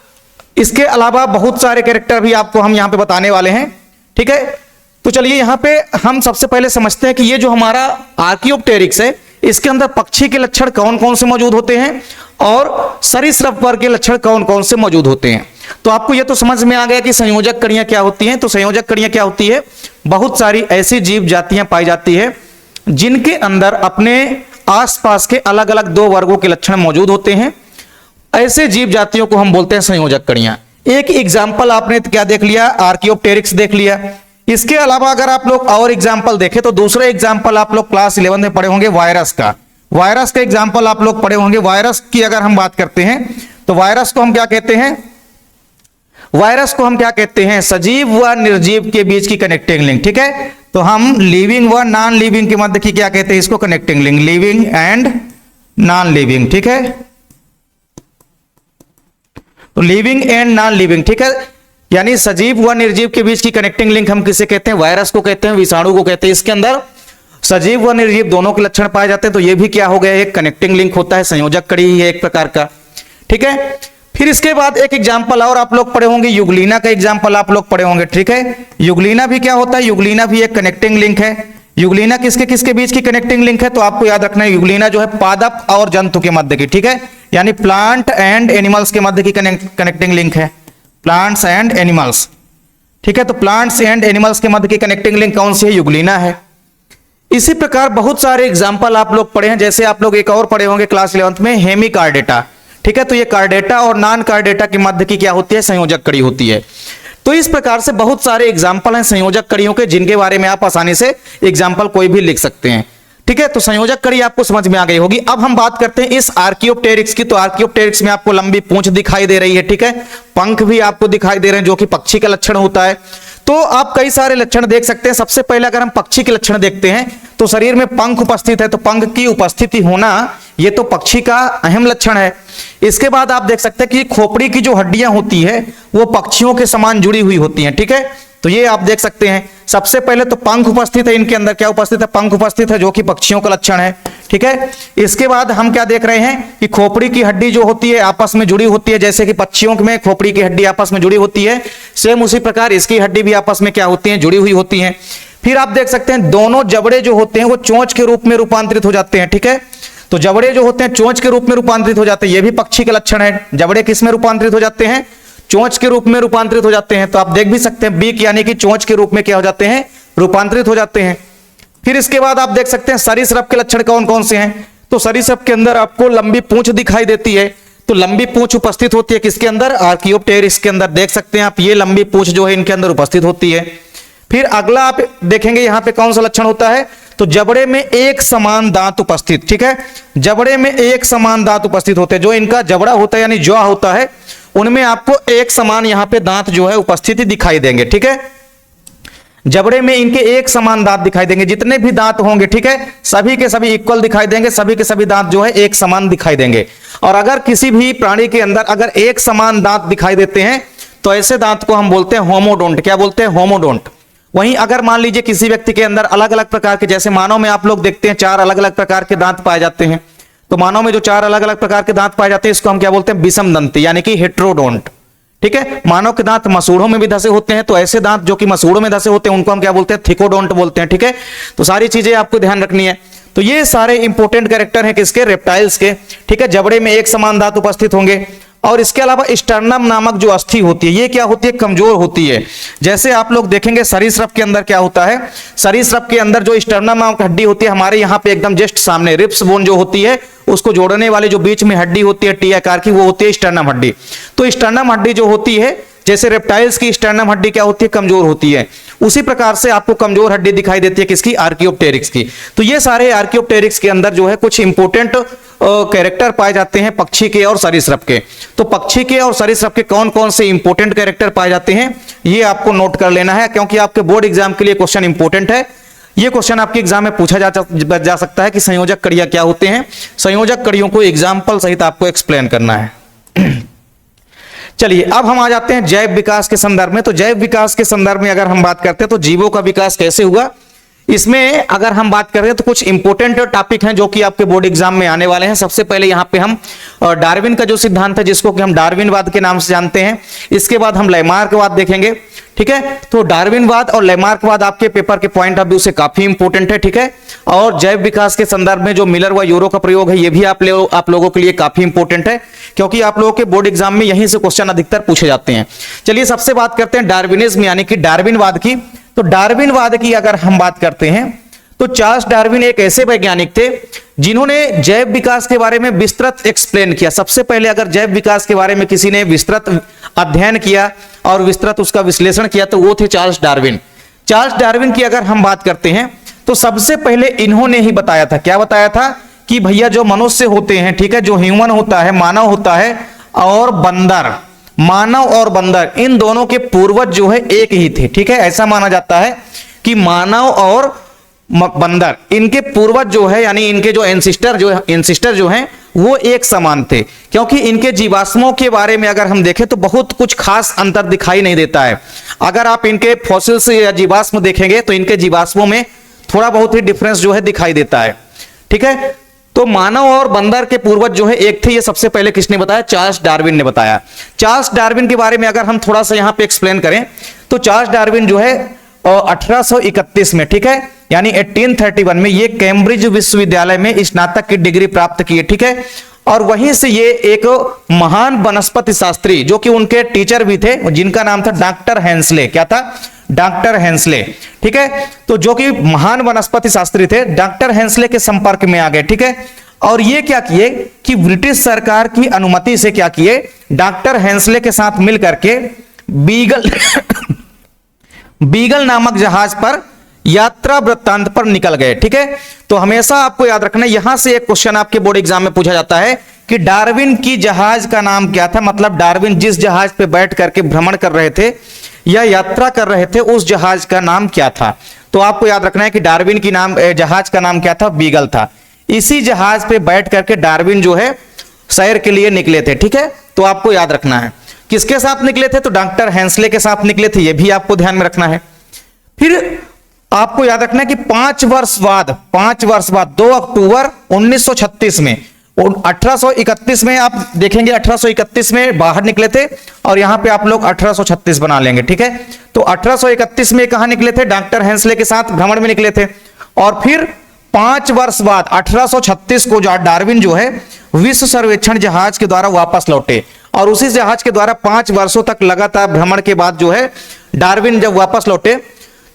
इसके अलावा बहुत सारे कैरेक्टर भी आपको हम यहां पे बताने वाले हैं। ठीक है, तो चलिए यहां पे हम सबसे पहले समझते हैं कि ये जो हमारा आर्कियोप्टेरिक्स है इसके अंदर पक्षी के लक्षण कौन कौन से मौजूद होते हैं और सरीसृप वर्ग के लक्षण कौन कौन से मौजूद होते हैं। तो आपको ये तो समझ में आ गया कि संयोजक कड़ियां क्या होती हैं। तो संयोजक कड़ियां क्या होती है, बहुत सारी ऐसी जीव जातियां पाई जाती है जिनके अंदर अपने आसपास के अलग अलग दो वर्गों के लक्षण मौजूद होते हैं। ऐसे जीव जातियों को हम बोलते हैं संयोजक कड़ियां। एक एग्जाम्पल आपने क्या देख लिया, आर्कियोप्टेरिक्स देख लिया। इसके अलावा अगर आप लोग और एग्जाम्पल देखें तो दूसरा एग्जाम्पल आप लोग क्लास 11 में पढ़े होंगे वायरस का। वायरस का एग्जाम्पल आप लोग पढ़े होंगे। वायरस की अगर हम बात करते हैं तो वायरस को हम क्या कहते हैं, वायरस को हम क्या कहते हैं, सजीव व निर्जीव के बीच की कनेक्टिंग लिंक। ठीक है, तो हम लिविंग व नॉन लिविंग के मध्य की क्या कहते हैं, इसको connecting link, living and non living. ठीक है, तो लिविंग एंड नॉन लिविंग। ठीक है, यानी सजीव व निर्जीव के बीच की कनेक्टिंग लिंक हम किसे कहते हैं, वायरस को कहते हैं, विषाणु को कहते हैं। इसके अंदर सजीव व निर्जीव दोनों के लक्षण पाए जाते हैं, तो ये भी क्या हो गया, एक कनेक्टिंग लिंक होता है, संयोजक कड़ी ही है एक प्रकार का। ठीक है, फिर इसके बाद एक एग्जाम्पल और आप लोग पढ़े होंगे, युगलीना का एग्जाम्पल आप लोग पढ़े होंगे। ठीक है, युगलीना भी क्या होता है, युगलीना भी एक कनेक्टिंग लिंक है। युगलीना किसके किसके बीच की कनेक्टिंग लिंक है, तो आपको याद रखना है युगलीना जो है पादप और जंतु के मध्य की। ठीक है, यानी प्लांट एंड एनिमल्स के मध्य की कनेक्टिंग लिंक है, प्लांट्स एंड एनिमल्स। ठीक है, तो प्लांट्स एंड एनिमल्स के मध्य की कनेक्टिंग लिंक कौन सी है, युगलीना है। इसी प्रकार बहुत सारे एग्जाम्पल आप लोग पढ़े हैं, जैसे आप लोग एक और पढ़े होंगे क्लास 11 में, हेमिकार्डेटा। ठीक है, तो ये कार्डेटा और नॉन कार्डेटा के मध्य की क्या होती है, संयोजक कड़ी होती है। तो इस प्रकार से बहुत सारे एग्जाम्पल हैं संयोजक कड़ियों के, जिनके बारे में आप आसानी से एग्जाम्पल कोई भी लिख सकते हैं। ठीक है, तो संयोजक कड़ी आपको समझ में आ गई होगी। अब हम बात करते हैं इस आर्कियोप्टेरिक्स की। तो आर्कियोप्टेरिक्स में आपको लंबी पूंछ दिखाई दे रही है। ठीक है, पंख भी आपको दिखाई दे रहे हैं, जो कि पक्षी का लक्षण होता है। तो आप कई सारे लक्षण देख सकते हैं। सबसे पहले अगर हम पक्षी के लक्षण देखते हैं तो शरीर में पंख उपस्थित है, तो पंख की उपस्थिति होना ये तो पक्षी का अहम लक्षण है। इसके बाद आप देख सकते हैं कि खोपड़ी की जो हड्डियां होती है वो पक्षियों के समान जुड़ी हुई होती हैं। ठीक है, तो ये आप देख सकते हैं। सबसे पहले तो पंख उपस्थित है, इनके अंदर क्या उपस्थित है, पंख उपस्थित है, जो कि पक्षियों का लक्षण है। ठीक है, इसके बाद हम क्या देख रहे हैं कि खोपड़ी की हड्डी जो होती है आपस में जुड़ी होती है, जैसे कि पक्षियों में खोपड़ी की हड्डी आपस में जुड़ी होती है, सेम उसी प्रकार इसकी हड्डी भी आपस में क्या होती है, जुड़ी हुई होती है। फिर आप देख सकते हैं दोनों जबड़े जो होते हैं वो चोंच के रूप में रूपांतरित हो जाते हैं। ठीक है, तो जबड़े जो होते हैं चोंच के रूप में रूपांतरित हो जाते हैं, ये भी पक्षी का लक्षण है। जबड़े किस में रूपांतरित हो जाते हैं, चोंच के रूप में रूपांतरित हो जाते हैं। तो आप देख भी सकते हैं बीक यानी कि चोंच के रूप में क्या हो जाते हैं, रूपांतरित हो जाते हैं। फिर इसके बाद आप देख सकते हैं सरीसृप के लक्षण कौन कौन से हैं। तो सरीसृप के अंदर आपको लंबी पूंछ दिखाई देती है, तो लंबी पूंछ उपस्थित होती है किसके अंदर, आर्कियोप्टेरिक्स के अंदर। देख सकते हैं आप ये लंबी पूंछ जो है इनके अंदर उपस्थित होती है। फिर अगला आप देखेंगे यहां पे कौन सा लक्षण होता है, तो जबड़े में एक समान दांत उपस्थित। ठीक है, जबड़े में एक समान दांत उपस्थित होते हैं। जो इनका जबड़ा होता है यानी जॉ होता है, उनमें आपको एक समान यहां पे दांत जो है उपस्थिति दिखाई देंगे। ठीक है, जबड़े में इनके एक समान दांत दिखाई देंगे। जितने भी दांत होंगे, ठीक है, सभी के सभी इक्वल दिखाई देंगे, सभी के सभी दांत जो है एक समान दिखाई देंगे। और अगर किसी भी प्राणी के अंदर अगर एक समान दांत दिखाई देते हैं तो ऐसे दांत को हम बोलते हैं होमोडोंट। क्या बोलते हैं, होमोडोंट। वहीं अगर मान लीजिए किसी व्यक्ति के अंदर अलग अलग प्रकार के, जैसे मानव में आप लोग देखते हैं 4 अलग अलग प्रकार के दांत पाए जाते हैं, तो मानव में जो 4 अलग अलग प्रकार के दांत पाए जाते हैं इसको हम क्या बोलते हैं, विषम दंती यानी कि हेट्रोडोंट। ठीक है, मानव के दांत मसूड़ों में भी धसे होते हैं, तो ऐसे दांत जो कि मसूड़ों में धसे होते हैं उनको हम क्या बोलते हैं, थिकोडोंट बोलते हैं। ठीक है, तो सारी चीजें आपको ध्यान रखनी है। तो ये सारे इंपॉर्टेंट कैरेक्टर हैं किसके, रेप्टाइल्स के। ठीक है, जबड़े में एक समान दांत उपस्थित होंगे। और इसके अलावा स्टर्नम नामक जो अस्थि होती है ये क्या होती है, कमजोर होती है। जैसे आप लोग देखेंगे सरीसृप के अंदर क्या होता है, सरीसृप के अंदर जो स्टर्नम नामक हड्डी होती है हमारे यहाँ पे एकदम जस्ट सामने रिब्स बोन जो होती है उसको जोड़ने वाली जो बीच में हड्डी होती है टी आकार की, वो होती है स्टर्नम हड्डी। तो स्टर्नम हड्डी जो होती है, जैसे रेप्टाइल्स की स्टर्नम हड्डी क्या होती है, कमजोर होती है, उसी प्रकार से आपको कमजोर हड्डी दिखाई देती है किसकी, आर्कियोप्टेरिक्स की। तो ये सारे आर्कियोप्टेरिक्स के अंदर जो है कुछ इंपॉर्टेंट कैरेक्टर पाए जाते हैं पक्षी के और सरीसृप के। तो पक्षी के और सरीसृप के कौन कौन से इंपॉर्टेंट कैरेक्टर पाए जाते हैं ये आपको नोट कर लेना है, क्योंकि आपके बोर्ड एग्जाम के लिए क्वेश्चन इंपॉर्टेंट है। ये क्वेश्चन आपके एग्जाम में पूछा जा सकता है कि संयोजक कड़ियां क्या होते हैं। संयोजक कड़ियों को एग्जाम्पल सहित आपको एक्सप्लेन करना है। चलिए अब हम आ जाते हैं जैव विकास के संदर्भ में। तो जैव विकास के संदर्भ में अगर हम बात करते हैं तो जीवों का विकास कैसे हुआ, इसमें अगर हम बात करें तो कुछ इंपॉर्टेंट टॉपिक हैं जो कि आपके बोर्ड एग्जाम में आने वाले हैं। सबसे पहले यहां पे हम डार्विन का जो सिद्धांत है जिसको कि हम डार्विनवाद के नाम से जानते हैं, इसके बाद हम लैमार्कवाद देखेंगे। ठीक है, तो डार्विनवाद और लैमार्कवाद आपके पेपर के पॉइंट ऑफ व्यू से काफी इंपॉर्टेंट है। ठीक है, और जैव विकास के संदर्भ में जो मिलर व यूरो का प्रयोग है ये भी आप लोगों के लिए काफी इंपॉर्टेंट है, क्योंकि आप लोगों के बोर्ड एग्जाम में यहीं से क्वेश्चन अधिकतर पूछे जाते हैं। चलिए सबसे बात करते हैं डार्विनिज्म यानी कि डार्विनवाद की। तो डार्विनवाद की अगर हम बात करते हैं तो चार्ल्स डार्विन एक ऐसे वैज्ञानिक थे जिन्होंने जैव विकास के बारे में विस्तृत एक्सप्लेन किया। सबसे पहले अगर जैव विकास के बारे में किसी ने विस्तृत अध्ययन किया और विस्तृत उसका विश्लेषण किया तो वो थे चार्ल्स डार्विन। चार्ल्स डार्विन की अगर हम बात करते हैं तो सबसे पहले इन्होंने ही बताया था, क्या बताया था कि भैया जो मनुष्य होते हैं, ठीक है, जो ह्यूमन होता है, मानव होता है, और बंदर, मानव और बंदर, इन दोनों के पूर्वज जो है एक ही थे। ठीक है, ऐसा माना जाता है कि मानव और बंदर, इनके पूर्वज जो है यानी इनके जो एंसिस्टर जो हैं वो एक समान थे, क्योंकि इनके जीवाश्मों के बारे में अगर हम देखें तो बहुत कुछ खास अंतर दिखाई नहीं देता है। अगर आप इनके फॉसिल्स या जीवाश्म देखेंगे तो इनके जीवाश्मों में थोड़ा बहुत ही डिफरेंस जो है दिखाई देता है। ठीक है, तो मानव और बंदर के पूर्वज जो है एक थे, ये सबसे पहले किसने बताया? चार्ल्स डार्विन ने बताया। चार्ल्स डार्विन के बारे में अगर हम थोड़ा सा यहां पे एक्सप्लेन करें तो चार्ल्स डार्विन जो है 1831 में, ठीक है, यानी 1831 में ये कैम्ब्रिज विश्वविद्यालय में स्नातक की डिग्री प्राप्त की है। ठीक है, और वहीं से ये एक महान वनस्पति शास्त्री जो कि उनके टीचर भी थे, जिनका नाम था डॉक्टर हेंसले। क्या था? डॉक्टर हेंसले। ठीक है, तो जो कि महान वनस्पति शास्त्री थे, डॉक्टर हेंसले के संपर्क में आ गए। ठीक है, और ये क्या किए कि ब्रिटिश सरकार की अनुमति से क्या किए, डॉक्टर हेंसले के साथ मिलकर के बीगल नामक जहाज पर यात्रा वृत्तांत पर निकल गए। ठीक है, तो हमेशा आपको याद रखना, यहां से एक क्वेश्चन आपके बोर्ड एग्जाम में पूछा जाता है कि डार्विन की जहाज का नाम क्या था, मतलब डार्विन जिस जहाज पे बैठ करके भ्रमण कर रहे थे या यात्रा कर रहे थे उस जहाज का नाम क्या था। तो आपको याद रखना है कि डार्विन की जहाज का नाम क्या था? बीगल था। इसी जहाज पे बैठ करके डार्विन जो है सैर के लिए निकले थे। ठीक है, तो आपको याद रखना है किसके साथ निकले थे, तो डॉक्टर हेंसले के साथ निकले थे, ये भी आपको ध्यान में रखना है। फिर आपको याद रखना है कि 5 वर्ष बाद 2 अक्टूबर 1936 में, 1831 में आप देखेंगे 1831 में बाहर निकले थे और यहां पे आप लोग 1836 बना लेंगे। ठीक है, तो 1831 में कहां निकले थे? डॉक्टर हेंसले के साथ भ्रमण में निकले थे। और फिर 5 वर्ष बाद 1836 को डार्विन जो है विश्व सर्वेक्षण जहाज के द्वारा वापस लौटे, और उसी जहाज के द्वारा 5 वर्षों तक लगातार भ्रमण के बाद जो है डार्विन जब वापस लौटे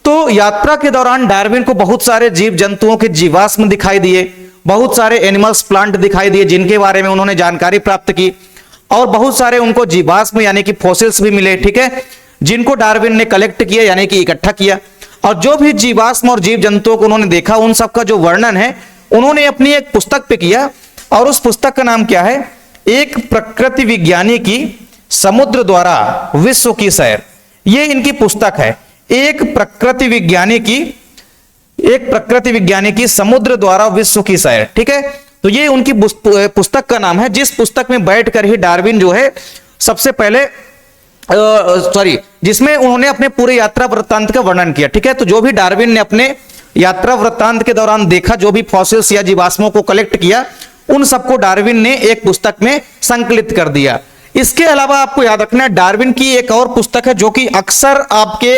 तो यात्रा के दौरान डार्विन को बहुत सारे जीव जंतुओं के जीवाश्म दिखाई दिए, बहुत सारे एनिमल्स प्लांट दिखाई दिए जिनके बारे में उन्होंने जानकारी प्राप्त की, और बहुत सारे उनको जीवाश्म यानी कि फॉसिल्स भी मिले। ठीक है, जिनको डार्विन ने कलेक्ट किया यानी कि इकट्ठा किया, और जो भी जीवाश्म और जीव जंतुओं को उन्होंने देखा उन सबका जो वर्णन है उन्होंने अपनी एक पुस्तक पे किया, और उस पुस्तक का नाम क्या है? एक प्रकृति विज्ञानी की समुद्र द्वारा विश्व की सैर। ये इनकी पुस्तक है, एक प्रकृति विज्ञानी की समुद्र द्वारा विश्व की सैर। ठीक है, तो ये उनकी पुस्तक का नाम है, जिस पुस्तक में बैठकर ही डार्विन जो है सबसे पहले जिसमें उन्होंने अपने पूरे यात्रा वृत्तांत का वर्णन किया। ठीक है, तो जो भी डार्विन ने अपने यात्रा वृत्तांत के दौरान देखा, जो भी फॉसिल्स या जीवाश्मों को कलेक्ट किया, उन सबको डार्विन ने एक पुस्तक में संकलित कर दिया। इसके अलावा आपको याद रखना है डार्विन की एक और पुस्तक है जो कि अक्सर आपके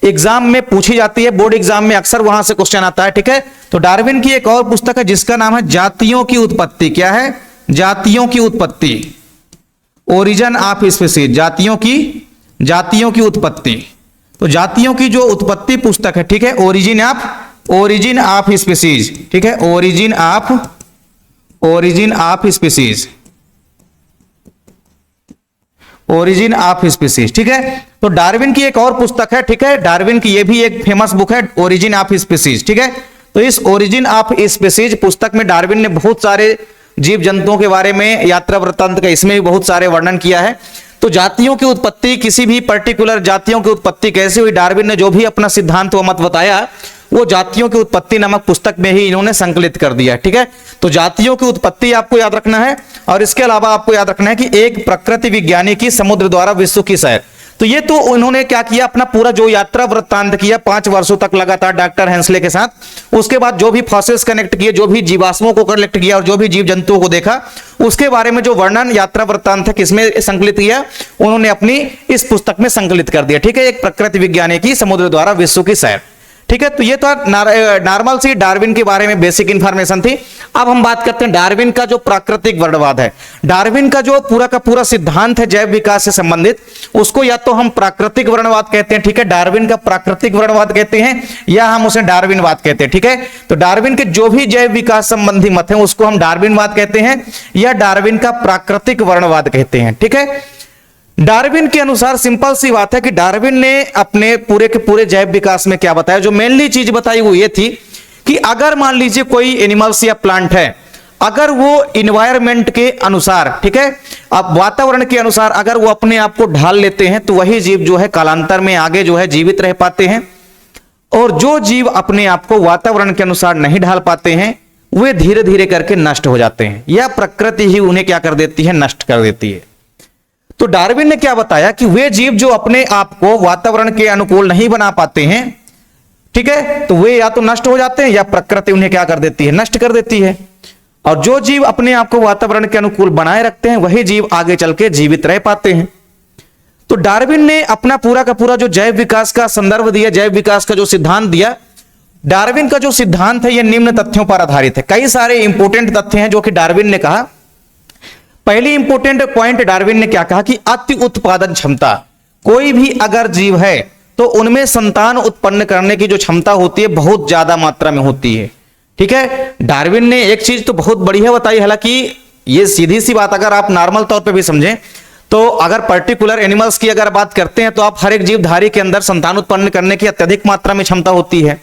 एग्जाम में पूछी जाती है, बोर्ड एग्जाम में अक्सर वहां से क्वेश्चन आता है। ठीक है, तो डार्विन की एक और पुस्तक है जिसका नाम है जातियों की उत्पत्ति। क्या है? जातियों की उत्पत्ति, ओरिजिन ऑफ स्पीसीज, जातियों की उत्पत्ति। तो जातियों की जो उत्पत्ति पुस्तक है, ठीक है, ओरिजिन ऑफ स्पीसीज। ठीक है, ओरिजिन ऑफ स्पीसीज। ठीक है, तो डार्विन की एक और पुस्तक है। ठीक है, डार्विन की ये भी एक फेमस बुक है, ओरिजिन ऑफ स्पीसीज। ठीक है, तो इस ओरिजिन ऑफ स्पीसीज पुस्तक में डार्विन ने बहुत सारे जीव जंतुओं के बारे में, यात्रा वृत्तांत का, इसमें भी बहुत सारे वर्णन किया है। तो जातियों की उत्पत्ति, किसी भी पर्टिकुलर जातियों की उत्पत्ति कैसे हुई, डार्विन ने जो भी अपना सिद्धांत व मत बताया वो जातियों की उत्पत्ति नामक पुस्तक में ही इन्होंने संकलित कर दिया। ठीक है, तो जातियों की उत्पत्ति आपको याद रखना है, और इसके अलावा आपको याद रखना है कि एक प्रकृति विज्ञानी की समुद्र द्वारा विश्व की सैर। तो ये तो उन्होंने क्या किया, अपना पूरा जो यात्रा वृत्तांत किया 5 वर्षों तक लगातार डॉक्टर हेंसले के साथ, उसके बाद जो भी फॉसिल्स कनेक्ट किए, जो भी जीवाश्मों को कलेक्ट किया और जो भी जीव जंतुओं को देखा, उसके बारे में जो वर्णन यात्रा वृत्तांत है किसमें संकलित किया, उन्होंने अपनी इस पुस्तक में संकलित कर दिया। ठीक है, एक प्रकृति विज्ञानी की समुद्र द्वारा विश्व की सैर। ठीक है, तो ये तो नॉर्मल सी डार्विन के बारे में बेसिक इंफॉर्मेशन थी। अब हम बात करते हैं डार्विन का जो प्राकृतिक वर्णवाद है। डार्विन का जो पूरा का पूरा सिद्धांत है जैव विकास से संबंधित, उसको या तो हम प्राकृतिक वर्णवाद कहते हैं, ठीक है, डार्विन का प्राकृतिक वर्णवाद कहते हैं, या हम उसे डार्विनवाद कहते हैं। ठीक है, तो डार्विन के जो भी जैव विकास संबंधी मत है उसको हम डार्विनवाद कहते हैं या डार्विन का प्राकृतिक वर्णवाद कहते हैं। ठीक है, डार्विन के अनुसार सिंपल सी बात है कि डार्विन ने अपने पूरे के पूरे जैव विकास में क्या बताया, जो मेनली चीज बताई वो ये थी कि अगर मान लीजिए कोई एनिमल्स या प्लांट है, अगर वो इन्वायरमेंट के अनुसार, ठीक है, अब वातावरण के अनुसार अगर वो अपने आप को ढाल लेते हैं तो वही जीव जो है कालांतर में आगे जो है जीवित रह पाते हैं, और जो जीव अपने आप को वातावरण के अनुसार नहीं ढाल पाते हैं वे धीरे धीरे करके नष्ट हो जाते हैं, या प्रकृति ही उन्हें क्या कर देती है, नष्ट कर देती है। तो डार्विन ने क्या बताया कि वे जीव जो अपने आप को वातावरण के अनुकूल नहीं बना पाते हैं, ठीक है, तो वे या तो नष्ट हो जाते हैं या प्रकृति उन्हें क्या कर देती है, नष्ट कर देती है। और जो जीव अपने आप को वातावरण के अनुकूल बनाए रखते हैं वही जीव आगे चल के जीवित रह पाते हैं। तो डार्विन ने अपना पूरा का पूरा जो जैव विकास का संदर्भ दिया, जैव विकास का जो सिद्धांत दिया, डार्विन का जो सिद्धांत है यह निम्न तथ्यों पर आधारित है। कई सारे इंपोर्टेंट तथ्य हैं जो कि डार्विन ने कहा। पहली इंपोर्टेंट पॉइंट डार्विन ने क्या कहा कि अति उत्पादन क्षमता, कोई भी अगर जीव है तो उनमें संतान उत्पन्न करने की जो क्षमता होती है बहुत ज्यादा मात्रा में होती है। ठीक है, डार्विन ने एक चीज तो बहुत बढ़िया बताई, हालांकि ये सीधी सी बात अगर आप नॉर्मल तौर पे भी समझें तो अगर पर्टिकुलर एनिमल्स की अगर बात करते हैं तो आप हर एक जीवधारी के अंदर संतान उत्पन्न करने की अत्यधिक मात्रा में क्षमता होती है,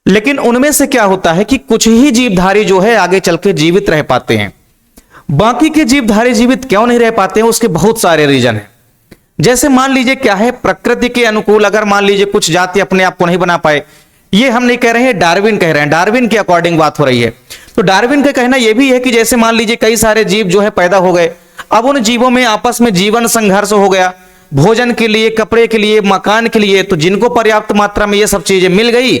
लेकिन उनमें से क्या होता है कि कुछ ही जीवधारी जो है आगे चल के जीवित रह पाते हैं। बाकी के जीवधारी जीवित क्यों नहीं रह पाते हैं, उसके बहुत सारे रीजन हैं। जैसे मान लीजिए क्या है, प्रकृति के अनुकूल अगर मान लीजिए कुछ जाति अपने आप को नहीं बना पाए, ये हम नहीं कह रहे हैं, डार्विन कह रहे हैं, डार्विन के अकॉर्डिंग बात हो रही है। तो डार्विन का कहना यह भी है कि जैसे मान लीजिए कई सारे जीव जो है पैदा हो गए, अब उन जीवों में आपस में जीवन संघर्ष हो गया, भोजन के लिए, कपड़े के लिए, मकान के लिए, तो जिनको पर्याप्त मात्रा में ये सब चीजें मिल गई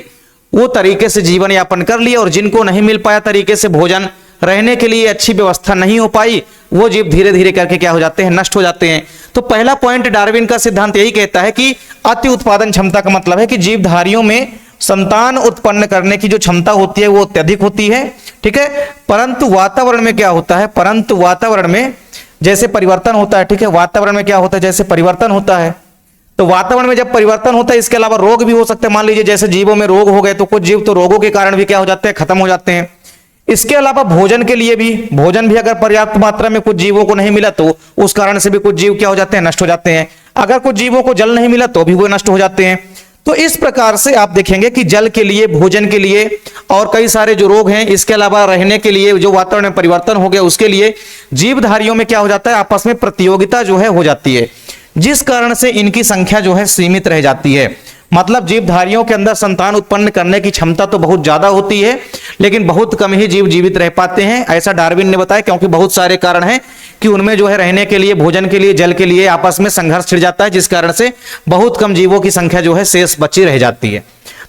वो तरीके से जीवन यापन कर लिया, और जिनको नहीं मिल पाया तरीके से भोजन, रहने के लिए अच्छी व्यवस्था नहीं हो पाई, वो जीव धीरे धीरे करके क्या हो जाते हैं, नष्ट हो जाते हैं। तो पहला पॉइंट डार्विन का सिद्धांत यही कहता है कि अति उत्पादन क्षमता का मतलब है कि जीवधारियों में संतान उत्पन्न करने की जो क्षमता होती है वो अत्यधिक होती है। ठीक है, परंतु वातावरण में क्या होता है, परंतु वातावरण में जैसे परिवर्तन होता है, ठीक है, वातावरण में क्या होता है, जैसे परिवर्तन होता है, तो वातावरण में जब परिवर्तन होता है इसके अलावा रोग भी हो सकते हैं। मान लीजिए जैसे जीवों में रोग हो गए तो कुछ जीव तो रोगों के कारण भी क्या हो जाते हैं, खत्म हो जाते हैं। इसके अलावा भोजन के लिए भी, भोजन भी अगर पर्याप्त मात्रा में कुछ जीवों को नहीं मिला तो उस कारण से भी कुछ जीव क्या हो जाते हैं, नष्ट हो जाते हैं। अगर कुछ जीवों को जल नहीं मिला तो भी वो नष्ट हो जाते हैं। तो इस प्रकार से आप देखेंगे कि जल के लिए, भोजन के लिए और कई सारे जो रोग हैं, इसके अलावा रहने के लिए जो वातावरण में परिवर्तन हो गया उसके लिए जीवधारियों में क्या हो जाता है, आपस में प्रतियोगिता जो है हो जाती है, जिस कारण से इनकी संख्या जो है सीमित रह जाती है। मतलब जीवधारियों के अंदर संतान उत्पन्न करने की क्षमता तो बहुत ज्यादा होती है, लेकिन बहुत कम ही जीव जीवित रह पाते हैं, ऐसा डार्विन ने बताया। क्योंकि बहुत सारे कारण हैं कि उनमें जो है रहने के लिए, भोजन के लिए, जल के लिए आपस में संघर्ष छिड़ जाता है, जिस कारण से बहुत कम जीवों की संख्या जो है शेष बची रह जाती है।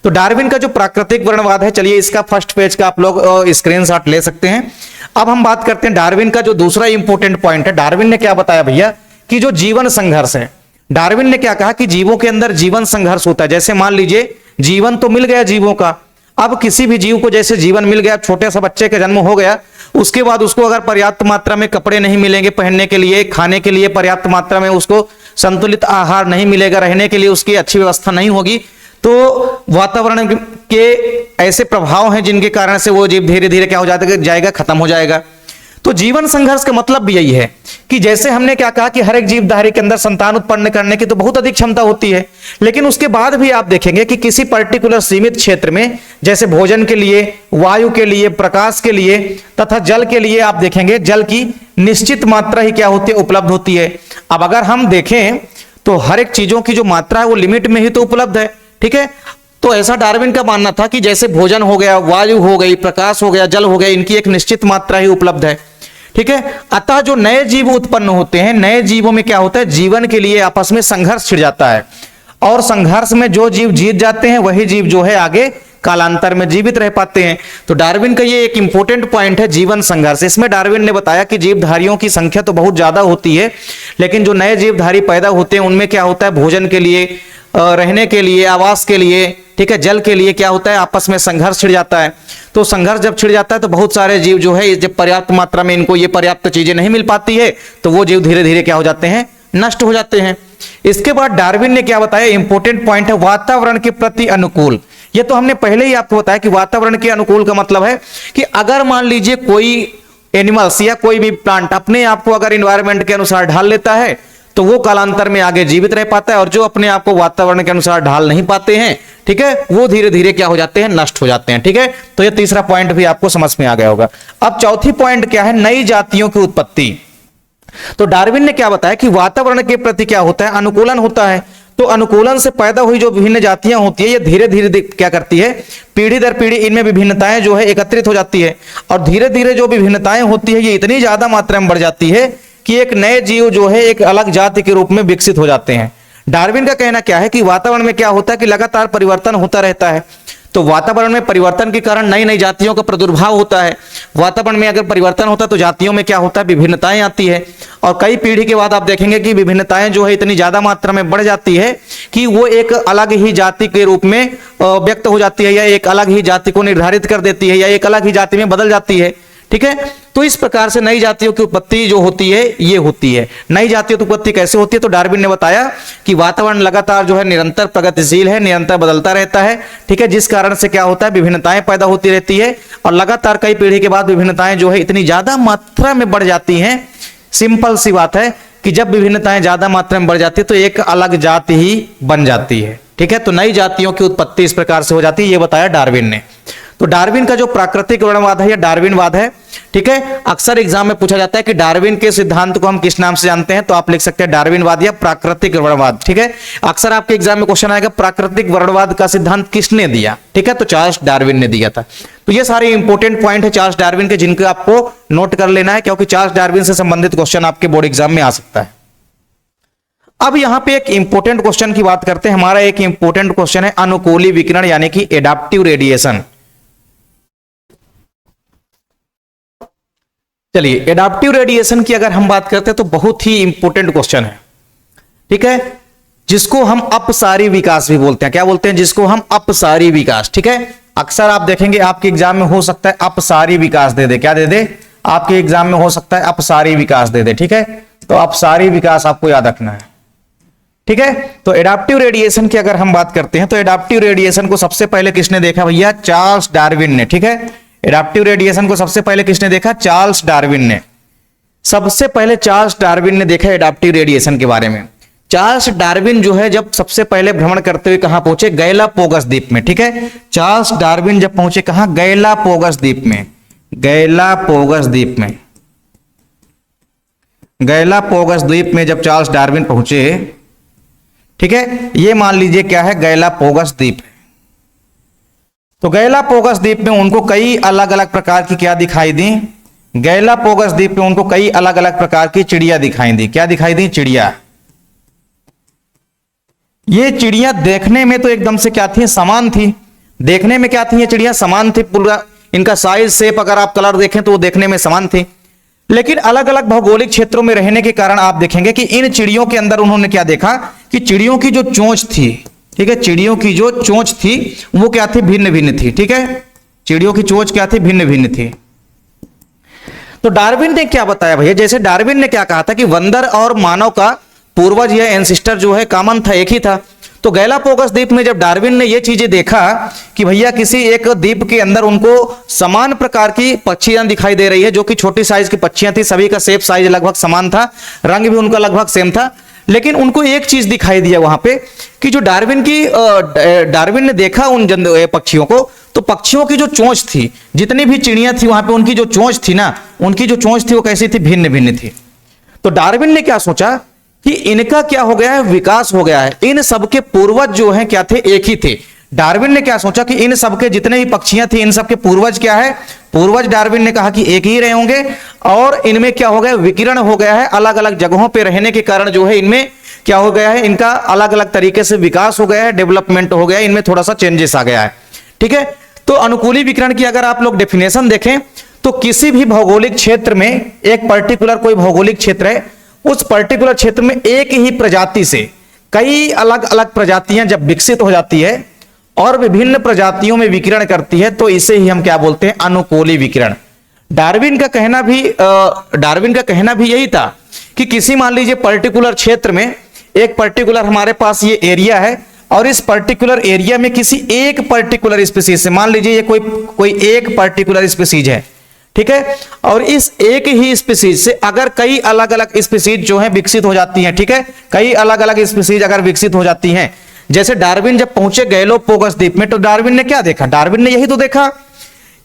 तो डार्विन का जो प्राकृतिक वर्णवाद है, चलिए इसका फर्स्ट पेज का आप लोग स्क्रीनशॉट ले सकते हैं। अब हम बात करते हैं डार्विन का जो दूसरा इंपॉर्टेंट पॉइंट है। डार्विन ने क्या बताया भैया कि जो जीवन संघर्ष है, डार्विन ने क्या कहा कि जीवों के अंदर जीवन संघर्ष होता है। जैसे मान लीजिए जीवन तो मिल गया जीवों का, अब किसी भी जीव को जैसे जीवन मिल गया, छोटे से बच्चे का जन्म हो गया, उसके बाद उसको अगर पर्याप्त मात्रा में कपड़े नहीं मिलेंगे पहनने के लिए, खाने के लिए पर्याप्त मात्रा में उसको संतुलित आहार नहीं मिलेगा, रहने के लिए उसकी अच्छी व्यवस्था नहीं होगी, तो वातावरण के ऐसे प्रभाव हैं जिनके कारण से वो जीव धीरे धीरे क्या हो जाएगा, खत्म हो जाएगा। तो जीवन संघर्ष का मतलब भी यही है कि जैसे हमने क्या कहा कि हर एक जीवधारी के अंदर संतान उत्पन्न करने की तो बहुत अधिक क्षमता होती है, लेकिन उसके बाद भी आप देखेंगे कि किसी पर्टिकुलर सीमित क्षेत्र में, जैसे भोजन के लिए, वायु के लिए, प्रकाश के लिए तथा जल के लिए, आप देखेंगे जल की निश्चित मात्रा ही क्या होती है, उपलब्ध होती है। अब अगर हम देखें तो हर एक चीजों की जो मात्रा है वो लिमिट में ही तो उपलब्ध है। ठीक है, तो ऐसा डार्विन का मानना था कि जैसे भोजन हो गया, वायु हो गई, प्रकाश हो गया, जल हो गया, इनकी एक निश्चित मात्रा ही उपलब्ध है। ठीक है, अतः जो नए जीव उत्पन्न होते हैं, नए जीवों में क्या होता है, जीवन के लिए आपस में संघर्ष छिड़ जाता है, और संघर्ष में जो जीव जीत जाते हैं वही जीव जो है आगे कालांतर में जीवित रह पाते हैं। तो डार्विन का ये एक इंपॉर्टेंट पॉइंट है, जीवन संघर्ष। इसमें डार्विन ने बताया कि जीवधारियों की संख्या तो बहुत ज्यादा होती है, लेकिन जो नए जीवधारी पैदा होते हैं उनमें क्या होता है, भोजन के लिए, रहने के लिए, आवास के लिए, ठीक है, जल के लिए क्या होता है, आपस में संघर्ष छिड़ जाता है। तो संघर्ष जब छिड़ जाता है तो बहुत सारे जीव जो है, जब पर्याप्त मात्रा में इनको ये पर्याप्त चीजें नहीं मिल पाती है तो वो जीव धीरे धीरे क्या हो जाते हैं, नष्ट हो जाते हैं। इसके बाद डार्विन ने क्या बताया, इंपॉर्टेंट पॉइंट है, वातावरण के प्रति अनुकूल। ये तो हमने पहले ही आपको बताया कि वातावरण के अनुकूल का मतलब है कि अगर मान लीजिए कोई एनिमल्स या कोई भी प्लांट अपने आप को अगर इन्वायरमेंट के अनुसार ढाल लेता है तो वो कालांतर में आगे जीवित रह पाता है, और जो अपने आप को वातावरण के अनुसार ढाल नहीं पाते हैं, ठीक है, वो धीरे धीरे क्या हो जाते हैं, नष्ट हो जाते हैं। ठीक है, तो ये तीसरा पॉइंट भी आपको समझ में आ गया होगा। अब चौथी पॉइंट क्या है, नई जातियों की उत्पत्ति। तो डार्विन ने क्या बताया कि वातावरण के प्रति क्या होता है, अनुकूलन होता है। तो अनुकूलन से पैदा हुई जो विभिन्न जातियां होती है, ये धीरे धीरे क्या करती है, पीढ़ी दर पीढ़ी इनमें विभिन्नताएं जो है एकत्रित हो जाती है, और धीरे धीरे जो विभिन्नताएं होती है ये इतनी ज्यादा मात्रा में बढ़ जाती है कि एक नए जीव जो है एक अलग जाति के रूप में विकसित हो जाते हैं। डार्विन का कहना क्या है कि वातावरण में क्या होता है कि लगातार परिवर्तन होता रहता है। तो वातावरण में परिवर्तन के कारण नई नई जातियों का प्रादुर्भाव होता है। वातावरण में अगर परिवर्तन होता है तो जातियों में क्या होता है, विभिन्नताएं आती है, और कई पीढ़ी के बाद आप देखेंगे कि विभिन्नताएं जो है इतनी ज्यादा मात्रा में बढ़ जाती है कि वो एक अलग ही जाति के रूप में व्यक्त हो जाती है, या एक अलग ही जाति को निर्धारित कर देती है, या एक अलग ही जाति में बदल जाती है। ठीक है, तो इस प्रकार से नई जातियों की उत्पत्ति जो होती है ये होती है। नई जातियों की उत्पत्ति कैसे होती है, तो डार्विन ने बताया कि वातावरण लगातार जो है निरंतर प्रगतिशील है, निरंतर बदलता रहता है। ठीक है, जिस कारण से क्या होता है, विभिन्नताएं पैदा होती रहती है, और लगातार कई पीढ़ी के बाद विभिन्नताएं जो है इतनी ज्यादा मात्रा में बढ़ जाती हैं। सिंपल सी बात है कि जब विभिन्नताएं ज्यादा मात्रा में बढ़ जाती है तो एक अलग जाति ही बन जाती है। ठीक है, तो नई जातियों की उत्पत्ति इस प्रकार से हो जाती है, ये बताया डार्विन ने। तो डार्विन का जो प्राकृतिक वर्णवाद है या डार्विनवाद है, ठीक है, अक्सर एग्जाम में पूछा जाता है कि डार्विन के सिद्धांत को हम किस नाम से जानते हैं, तो आप लिख सकते हैं डार्विनवाद या प्राकृतिक वर्णवाद। ठीक है, अक्सर आपके एग्जाम में क्वेश्चन आएगा प्राकृतिक वर्णवाद का सिद्धांत किसने दिया। ठीक है, तो चार्ल्स डार्विन ने दिया था। तो ये सारे इंपॉर्टेंट पॉइंट है चार्ल्स डार्विन के, जिनको आपको नोट कर लेना है, क्योंकि चार्ल्स डार्विन से संबंधित क्वेश्चन आपके बोर्ड एग्जाम में आ सकता है। अब यहां पे एक इंपॉर्टेंट क्वेश्चन की बात करते हैं। हमारा एक इंपॉर्टेंट क्वेश्चन है अनुकूली विकिरण यानी कि एडाप्टिव रेडिएशन। चलिए, एडाप्टिव रेडिएशन की अगर हम बात करते हैं तो बहुत ही इंपॉर्टेंट क्वेश्चन है। ठीक है, जिसको हम अपसारी विकास भी बोलते हैं। क्या बोलते हैं, जिसको हम अपसारी विकास। ठीक है, अक्सर आप देखेंगे आपके एग्जाम में हो सकता है अपसारी विकास दे दे। क्या दे दे, आपके एग्जाम में हो सकता है अपसारी विकास दे दे। ठीक है, तो अपसारी विकास आपको याद रखना है। ठीक है, तो एडाप्टिव रेडिएशन की अगर हम बात करते हैं तो एडाप्टिव रेडिएशन को सबसे पहले किसने देखा भैया, चार्ल्स डार्विन ने। ठीक है, एडाप्टिव रेडिएशन को सबसे पहले किसने देखा, चार्ल्स डार्विन ने। सबसे पहले चार्ल्स डार्विन ने देखा एडाप्टिव रेडिएशन के बारे में। चार्ल्स डार्विन जो है जब सबसे पहले भ्रमण करते हुए कहां पहुंचे, गैलापोगस द्वीप में। ठीक है, चार्ल्स डार्विन जब पहुंचे कहां, गैलापोगस द्वीप में। गैलापोगस द्वीप में, गैलापोगस द्वीप में जब चार्ल्स डार्विन पहुंचे, ठीक है, ये मान लीजिए क्या है, गैलापोगस द्वीप। तो गैलापोगस द्वीप में उनको कई अलग अलग प्रकार की क्या दिखाई दी, गैलापोगस द्वीप में उनको कई अलग अलग प्रकार की चिड़िया दिखाई दी। क्या दिखाई दी, चिड़िया। ये चिड़िया देखने में तो एकदम से क्या थी, समान थी। देखने में क्या थी, ये चिड़िया समान थी, पूरा इनका साइज शेप अगर आप कलर देखें तो वो देखने में समान थी। लेकिन अलग अलग भौगोलिक क्षेत्रों में रहने के कारण आप देखेंगे कि इन चिड़ियों के अंदर उन्होंने क्या देखा कि चिड़ियों की जो चोंच थी, ठीक है, चिड़ियों की जो चोंच थी वो क्या थी, भिन्न भिन्न थी। ठीक है, चिड़ियों की चोंच क्या थी, भिन्न भिन्न थी। तो डार्विन ने क्या बताया भैया, जैसे डार्विन ने क्या कहा था कि बंदर और मानव का पूर्वज या एंसिस्टर जो है कॉमन था, एक ही था। तो गैलापोगस द्वीप में जब डार्विन ने ये चीजें देखा कि भैया किसी एक द्वीप के अंदर उनको समान प्रकार की पक्षियां दिखाई दे रही है, जो कि छोटी साइज की पक्षियां थी, सभी का शेप साइज लगभग समान था, रंग भी उनका लगभग सेम था। लेकिन उनको एक चीज दिखाई दिया वहां पे कि जो डार्विन ने देखा उन पक्षियों को, तो पक्षियों की जो चोंच थी, जितनी भी चिड़ियां थी वहां पे, उनकी जो चोंच थी ना, उनकी जो चोंच थी वो कैसी थी, भिन्न भिन्न थी। तो डार्विन ने क्या सोचा कि इनका क्या हो गया है, विकास हो गया है। इन सबके पूर्वज जो हैं क्या थे, एक ही थे। डार्विन ने क्या सोचा कि इन सबके जितने भी पक्षियां थी, इन सबके पूर्वज क्या है, पूर्वज डार्विन ने कहा कि एक ही रहे होंगे, और इनमें क्या हो गया, विकिरण हो गया है। अलग अलग जगहों पे रहने के कारण जो है इनमें क्या हो गया है, इनका अलग अलग तरीके से विकास हो गया है, डेवलपमेंट हो गया है, इनमें थोड़ा सा चेंजेस आ गया है। ठीक है, तो अनुकूली विकिरण की अगर आप लोग डेफिनेशन देखें तो किसी भी भौगोलिक क्षेत्र में, एक पर्टिकुलर कोई भौगोलिक क्षेत्र है, उस पर्टिकुलर क्षेत्र में एक ही प्रजाति से कई अलग अलग प्रजातियां जब विकसित हो जाती है और विभिन्न प्रजातियों में विकिरण करती है तो इसे ही हम क्या बोलते हैं, अनुकूली विकिरण। डार्विन का कहना भी यही था कि किसी मान लीजिए पर्टिकुलर क्षेत्र में एक पर्टिकुलर हमारे पास ये एरिया है और इस पर्टिकुलर एरिया में किसी एक पर्टिकुलर स्पीसीज से, मान लीजिए ये कोई एक पर्टिकुलर स्पीसीज है, ठीक है, और इस एक ही स्पीसीज से अगर कई अलग अलग स्पीसीज जो है विकसित हो जाती हैं, ठीक है, कई अलग अलग स्पीसीज अगर विकसित हो जाती हैं, जैसे डार्विन जब पहुंचे गैलोपोगस द्वीप में तो डार्विन ने क्या देखा, डार्विन ने यही तो देखा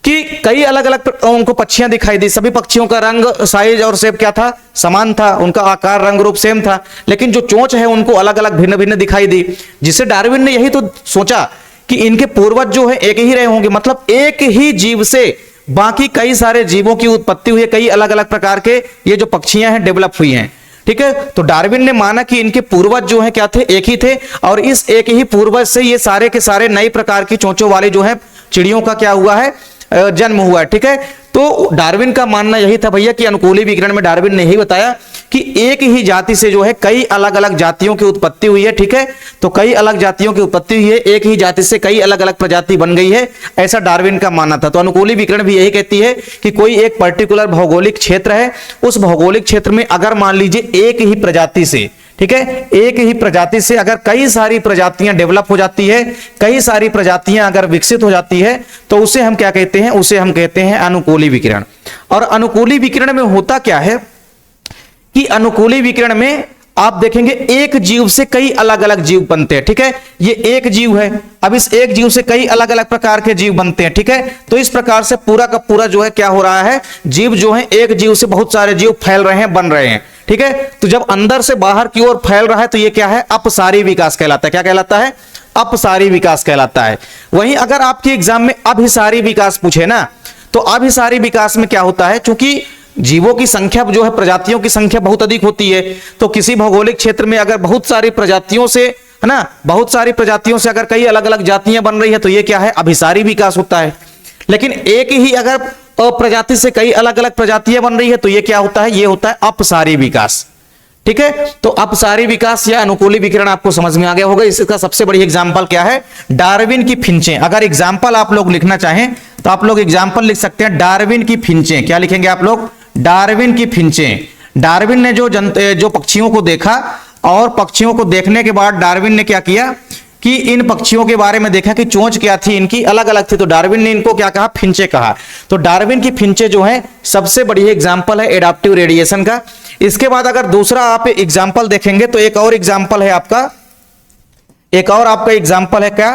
कि कई अलग अलग उनको पक्षियां दिखाई दी, सभी पक्षियों का रंग, साइज और शेप क्या था, समान था, उनका आकार, रंग, रूप सेम था, लेकिन जो चोंच है उनको अलग अलग भिन्न भिन्न दिखाई दी, जिससे डार्विन ने यही तो सोचा कि इनके पूर्वज जो है एक ही रहे होंगे, मतलब एक ही जीव से बाकी कई सारे जीवों की उत्पत्ति हुई है, कई अलग अलग प्रकार के ये जो पक्षियां हैं डेवलप हुई हैं, ठीक है। तो डार्विन ने माना कि इनके पूर्वज जो है क्या थे, एक ही थे, और इस एक ही पूर्वज से ये सारे के सारे नई प्रकार की चोंचों वाले जो है चिड़ियों का क्या हुआ है, जन्म हुआ है, ठीक है। तो डार्विन का मानना यही था भैया कि अनुकूली विकिरण में डार्विन ने यही बताया कि एक ही जाति से जो है कई अलग अलग जातियों की उत्पत्ति हुई है, ठीक है। तो कई अलग जातियों की उत्पत्ति हुई है, एक ही जाति से कई अलग अलग प्रजाति बन गई है, ऐसा डार्विन का मानना था। तो अनुकूली विकिरण भी यही कहती है कि कोई एक पर्टिकुलर भौगोलिक क्षेत्र है, उस भौगोलिक क्षेत्र में अगर मान लीजिए एक ही प्रजाति से, ठीक है, एक ही प्रजाति से अगर कई सारी प्रजातियां डेवलप हो जाती है, कई सारी प्रजातियां अगर विकसित हो जाती है, तो उसे हम क्या कहते हैं, उसे हम कहते हैं अनुकूली विकिरण। और अनुकूली विकिरण में होता क्या है कि अनुकूली विकिरण में आप देखेंगे एक जीव से कई अलग अलग जीव बनते हैं, ठीक है। ये एक जीव है, अब इस एक जीव से कई अलग अलग प्रकार के जीव बनते हैं, ठीक है। तो इस प्रकार से पूरा का पूरा जो है क्या हो रहा है, जीव जो है एक जीव से बहुत सारे जीव फैल रहे हैं, बन रहे हैं, ठीक है। तो जब अंदर से बाहर की ओर फैल रहा है तो ये क्या है, अपसारी विकास कहलाता है। क्या कहलाता है, अपसारी विकास कहलाता है। वहीं अगर आपके एग्जाम में अभिसारी विकास पूछे ना, तो अभिसारी विकास में क्या होता है, क्योंकि जीवों की संख्या जो है, प्रजातियों की संख्या बहुत अधिक होती है, तो किसी भौगोलिक क्षेत्र में अगर बहुत सारी प्रजातियों से, है ना, बहुत सारी प्रजातियों से अगर कई अलग अलग जातियां बन रही है तो ये क्या है, अभिसारी विकास होता है। लेकिन एक ही अगर प्रजाति से कई अलग अलग प्रजातियां बन रही है तो ये क्या होता है, ये होता है अपसारी विकास, ठीक है। तो अपसारी विकास या अनुकूली विकिरण आपको समझ में आ गया होगा। इसका सबसे बड़ी एग्जांपल क्या है, डार्विन की फिंचें। अगर एग्जांपल आप लोग लिखना चाहें तो आप लोग एग्जांपल लिख सकते हैं डार्विन की फिंचें। क्या लिखेंगे आप लोग, डार्विन की फिंचें। डार्विन ने जो पक्षियों को देखा और पक्षियों को देखने के बाद डार्विन ने क्या किया कि इन पक्षियों के बारे में देखा कि चोंच क्या थी, इनकी अलग अलग थी, तो डार्विन ने इनको क्या कहा, फिंचे कहा। तो डार्विन की फिंचे जो है सबसे बड़ी एग्जांपल है एडाप्टिव रेडिएशन का। इसके बाद अगर दूसरा आप एग्जांपल देखेंगे तो एक और एग्जांपल है आपका, एक और आपका एग्जांपल है क्या,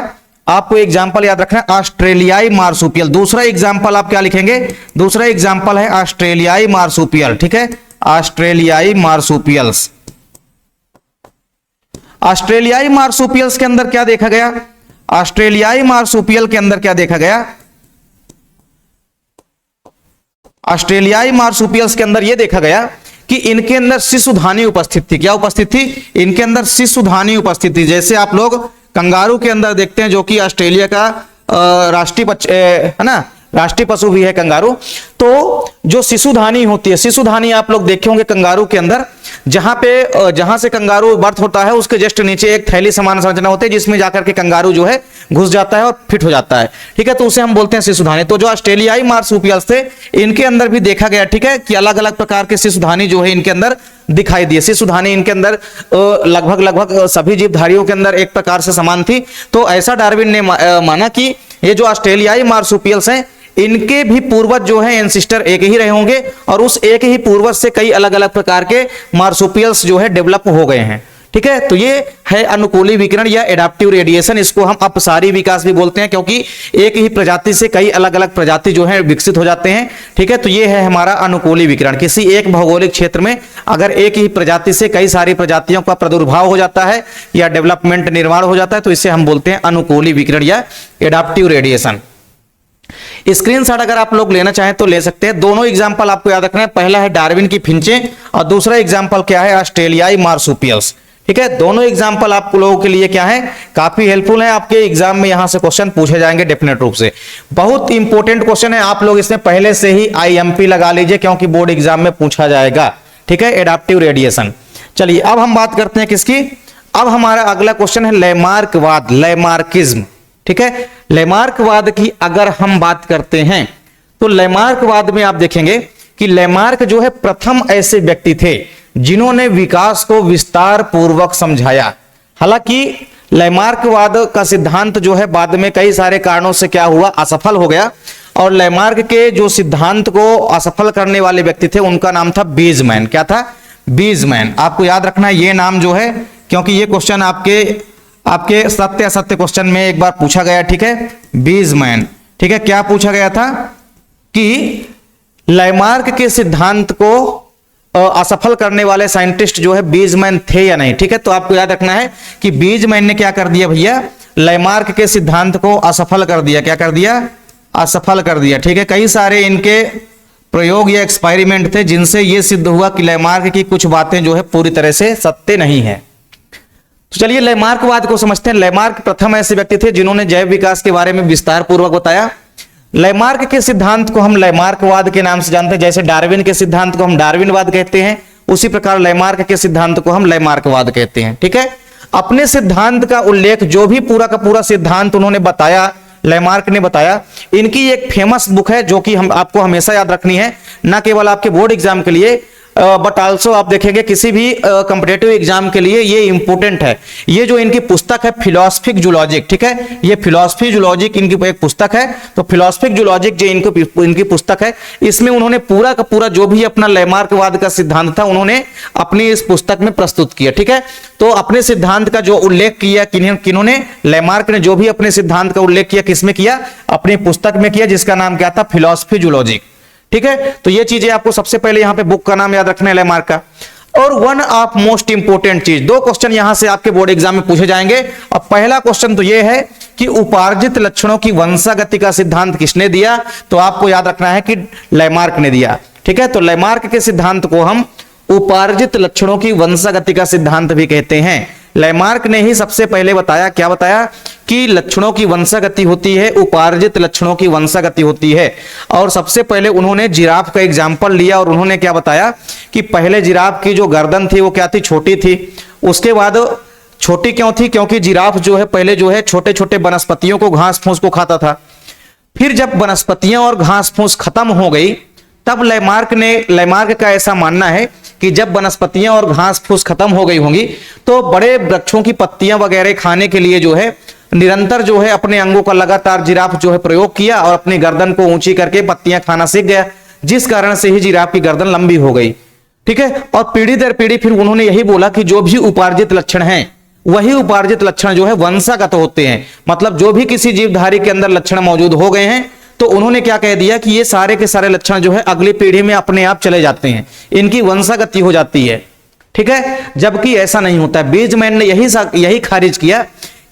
आपको एग्जांपल याद रखना है, ऑस्ट्रेलियाई मार्सुपियल। दूसरा एग्जांपल आप क्या लिखेंगे, दूसरा एग्जांपल है ऑस्ट्रेलियाई मार्सुपियल, ठीक है, ऑस्ट्रेलियाई मार्सुपियल्स। ऑस्ट्रेलियाई मार्सुपियल्स के अंदर क्या देखा गया, ऑस्ट्रेलियाई मार्सुपियल के अंदर क्या देखा गया, ऑस्ट्रेलियाई मार्सुपियल्स के अंदर यह देखा गया कि इनके अंदर शिशुधानी उपस्थित थी। क्या उपस्थित थी, इनके अंदर शिशुधानी उपस्थित थी। जैसे आप लोग कंगारू के अंदर देखते हैं, जो कि ऑस्ट्रेलिया का राष्ट्रीय है ना, राष्ट्रीय पशु भी है कंगारू। तो जो शिशुधानी होती है, शिशुधानी आप लोग देखे होंगे कंगारू के अंदर, जहां से कंगारू बर्थ होता है उसके जस्ट नीचे एक थैली समान संरचना होती है जिसमें जाकर के कंगारू जो है घुस जाता है और फिट हो जाता है, ठीक है। तो उसे हम बोलते हैं शिशुधानी। तो जो ऑस्ट्रेलियाई मार्सुपियल्स थे इनके अंदर भी देखा गया, ठीक है, कि अलग अलग प्रकार के शिशुधानी जो है इनके अंदर दिखाई दिए। शिशुधानी इनके अंदर लगभग सभी जीवधारियों के अंदर एक प्रकार से समान थी। तो ऐसा डार्विन ने माना कि ये जो ऑस्ट्रेलियाई मार्सुपियल्स हैं इनके भी पूर्वज जो हैं एंसिस्टर एक ही रहे होंगे और उस एक ही पूर्वज से कई अलग अलग प्रकार के मार्सुपियल्स जो है डेवलप हो गए हैं, ठीक है। तो ये है अनुकूली विकिरण या एडाप्टिव रेडिएशन। इसको हम अपसारी विकास भी बोलते हैं क्योंकि एक ही प्रजाति से कई अलग अलग प्रजाति जो है विकसित हो जाते हैं, ठीक है। तो ये है हमारा अनुकूली विकिरण। किसी एक भौगोलिक क्षेत्र में अगर एक ही प्रजाति से कई सारी प्रजातियों का प्रादुर्भाव हो जाता है या डेवलपमेंट निर्माण हो जाता है तो इसे हम बोलते हैं अनुकूली विकिरण या एडाप्टिव रेडिएशन। स्क्रीनशॉट अगर आप लोग लेना चाहें तो ले सकते हैं। दोनों एग्जांपल आपको याद रखना है, पहला है डार्विन की फिंचें और दूसरा एग्जांपल क्या है, ऑस्ट्रेलियाई मार्सुपियल्स, ठीक है। दोनों एग्जांपल आप लोगों के लिए क्या है, काफी हेल्पफुल है। आपके एग्जाम में यहां से क्वेश्चन पूछे जाएंगे डेफिनेट रूप से। बहुत इंपॉर्टेंट क्वेश्चन है, आप लोग इसमें पहले से ही IMP लगा लीजिए क्योंकि बोर्ड एग्जाम में पूछा जाएगा, ठीक है, एडाप्टिव रेडिएशन। चलिए अब हम बात करते हैं किसकी, अब हमारा अगला क्वेश्चन है लैमार्कवाद, लैमार्किज्म। ठीक है, लैमार्कवाद की अगर हम बात करते हैं तो लैमार्कवाद में आप देखेंगे कि लैमार्क जो है प्रथम ऐसे व्यक्ति थे जिन्होंने विकास को विस्तार पूर्वक समझाया। हालांकि लैमार्कवाद का सिद्धांत जो है बाद में कई सारे कारणों से क्या हुआ, असफल हो गया। और लैमार्क के जो सिद्धांत को असफल करने वाले व्यक्ति थे उनका नाम था बीजमैन। क्या था? बीजमैन। आपको याद रखना है ये नाम जो है, क्योंकि ये क्वेश्चन आपके सत्य असत्य क्वेश्चन में एक बार पूछा गया। ठीक है, बीजमैन। ठीक है, क्या पूछा गया था कि लैमार्क के सिद्धांत को असफल करने वाले साइंटिस्ट जो है बीजमैन थे या नहीं। ठीक है, तो आपको याद रखना है कि बीजमैन ने क्या कर दिया भैया, लैमार्क के सिद्धांत को असफल कर दिया। क्या कर दिया? असफल कर दिया। ठीक है, कई सारे इनके प्रयोग या एक्सपेरिमेंट थे जिनसे यह सिद्ध हुआ कि लैमार्क की कुछ बातें जो है पूरी तरह से सत्य नहीं है। तो चलिए लैमार्कवाद को समझते हैं। लैमार्क प्रथम ऐसे व्यक्ति थे जिन्होंने जैव विकास के बारे में विस्तार पूर्वक बताया। लैमार्क के सिद्धांत को हम लैमार्कवाद के नाम से जानते हैं। जैसे डार्विन के सिद्धांत को हम डार्विनवाद कहते हैं, उसी प्रकार लैमार्क के सिद्धांत को हम लैमार्कवाद कहते हैं। ठीक है, अपने सिद्धांत का उल्लेख, जो भी पूरा का पूरा सिद्धांत उन्होंने बताया, लैमार्क ने बताया। इनकी एक फेमस बुक है जो कि हम आपको हमेशा याद रखनी है, ना केवल आपके बोर्ड एग्जाम के लिए बट आल्सो आप देखेंगे किसी भी कॉम्पिटिटिव एग्जाम के लिए ये इंपॉर्टेंट है। ये जो इनकी पुस्तक है फिलोसफिक जूलॉजिक। ठीक है, ये फिलोसफी जूलॉजिक इनकी एक पुस्तक है। तो फिलोसफिक जूलॉजिक जो इनकी पुस्तक है, इसमें उन्होंने पूरा का पूरा जो भी अपना लैमार्कवाद का सिद्धांत था उन्होंने अपनी इस पुस्तक में प्रस्तुत किया। ठीक है, तो अपने सिद्धांत का जो उल्लेख किया किन्होंने, लैमार्क ने जो भी अपने सिद्धांत का उल्लेख किया किसमें किया, अपनी पुस्तक में किया, जिसका नाम क्या था, फिलोसफी जूलॉजिक। ठीक है, तो ये चीजें आपको सबसे पहले यहां पे बुक का नाम याद रखना है लैमार्क का। और वन ऑफ मोस्ट इंपोर्टेंट चीज, दो क्वेश्चन यहां से आपके बोर्ड एग्जाम में पूछे जाएंगे। अब पहला क्वेश्चन तो ये है कि उपार्जित लक्षणों की वंशागति का सिद्धांत किसने दिया, तो आपको याद रखना है कि लैमार्क ने दिया। ठीक है, तो लैमार्क के सिद्धांत को हम उपार्जित लक्षणों की वंशागति का सिद्धांत भी कहते हैं। लैमार्क ने ही सबसे पहले बताया, क्या बताया, कि लक्षणों की वंशागति होती है, उपार्जित लक्षणों की वंशागति होती है। और सबसे पहले उन्होंने जिराफ का एग्जाम्पल लिया और उन्होंने क्या बताया कि पहले जिराफ की जो गर्दन थी वो क्या थी, छोटी थी। उसके बाद छोटी क्यों थी, क्योंकि जिराफ जो है पहले जो है छोटे छोटे वनस्पतियों को, घास फूस को खाता था। फिर जब वनस्पतियां और घास फूस खत्म हो गई तब लैमार्क का ऐसा मानना है कि जब वनस्पतियां और घास फूस खत्म हो गई होंगी तो बड़े वृक्षों की पत्तियां वगैरह खाने के लिए जो है निरंतर जो है अपने अंगों का लगातार जिराफ जो है प्रयोग किया और अपनी गर्दन को ऊंची करके पत्तियां खाना सीख गया, जिस कारण से ही जिराफ की गर्दन लंबी हो गई। ठीक है, और पीढ़ी दर पीढ़ी फिर उन्होंने यही बोला कि जो भी उपार्जित लक्षण हैं वही उपार्जित लक्षण जो है वंशागत होते हैं। मतलब जो भी किसी जीवधारी के अंदर लक्षण मौजूद हो गए हैं तो उन्होंने क्या कह दिया कि ये सारे के सारे लक्षण जो है अगली पीढ़ी में अपने आप चले जाते हैं, इनकी वंशागति हो जाती है। ठीक है, जबकि ऐसा नहीं होता। बीजमैन ने यही खारिज किया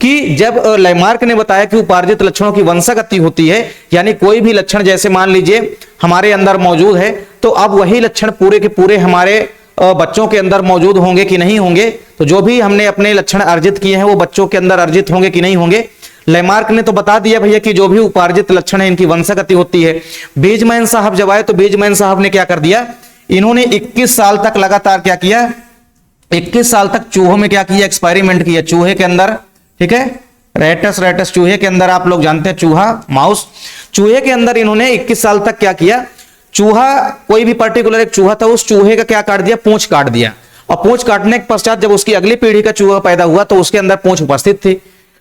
कि जब लैमार्क ने बताया कि उपार्जित लक्षणों की वंशागति होती है, यानी कोई भी लक्षण जैसे मान लीजिए हमारे अंदर मौजूद है तो अब वही लक्षण पूरे के पूरे हमारे बच्चों के अंदर मौजूद होंगे कि नहीं होंगे, तो जो भी हमने अपने लक्षण अर्जित किए हैं वो बच्चों के अंदर अर्जित होंगे कि नहीं होंगे। लैमार्क ने तो बता दिया भैया कि जो भी उपार्जित लक्षण है इनकी वंशागति होती है। बीजमैन साहब जब आए तो बीजमैन साहब ने क्या कर दिया, इन्होंने 21 साल तक लगातार क्या किया, 21 साल तक चूहों में क्या किया, एक्सपेरिमेंट किया चूहे के अंदर। ठीक है, रेटस चूहे के अंदर, आप लोग जानते हैं चूहा, माउस, चूहे के अंदर इन्होंने 21 साल तक क्या किया, चूहा, कोई भी पर्टिकुलर एक चूहा था, उस चूहे का क्या काट दिया, पूंछ काट दिया। और पूंछ काटने के पश्चात जब उसकी अगली पीढ़ी का चूहा पैदा हुआ तो उसके अंदर पूंछ उपस्थित थी।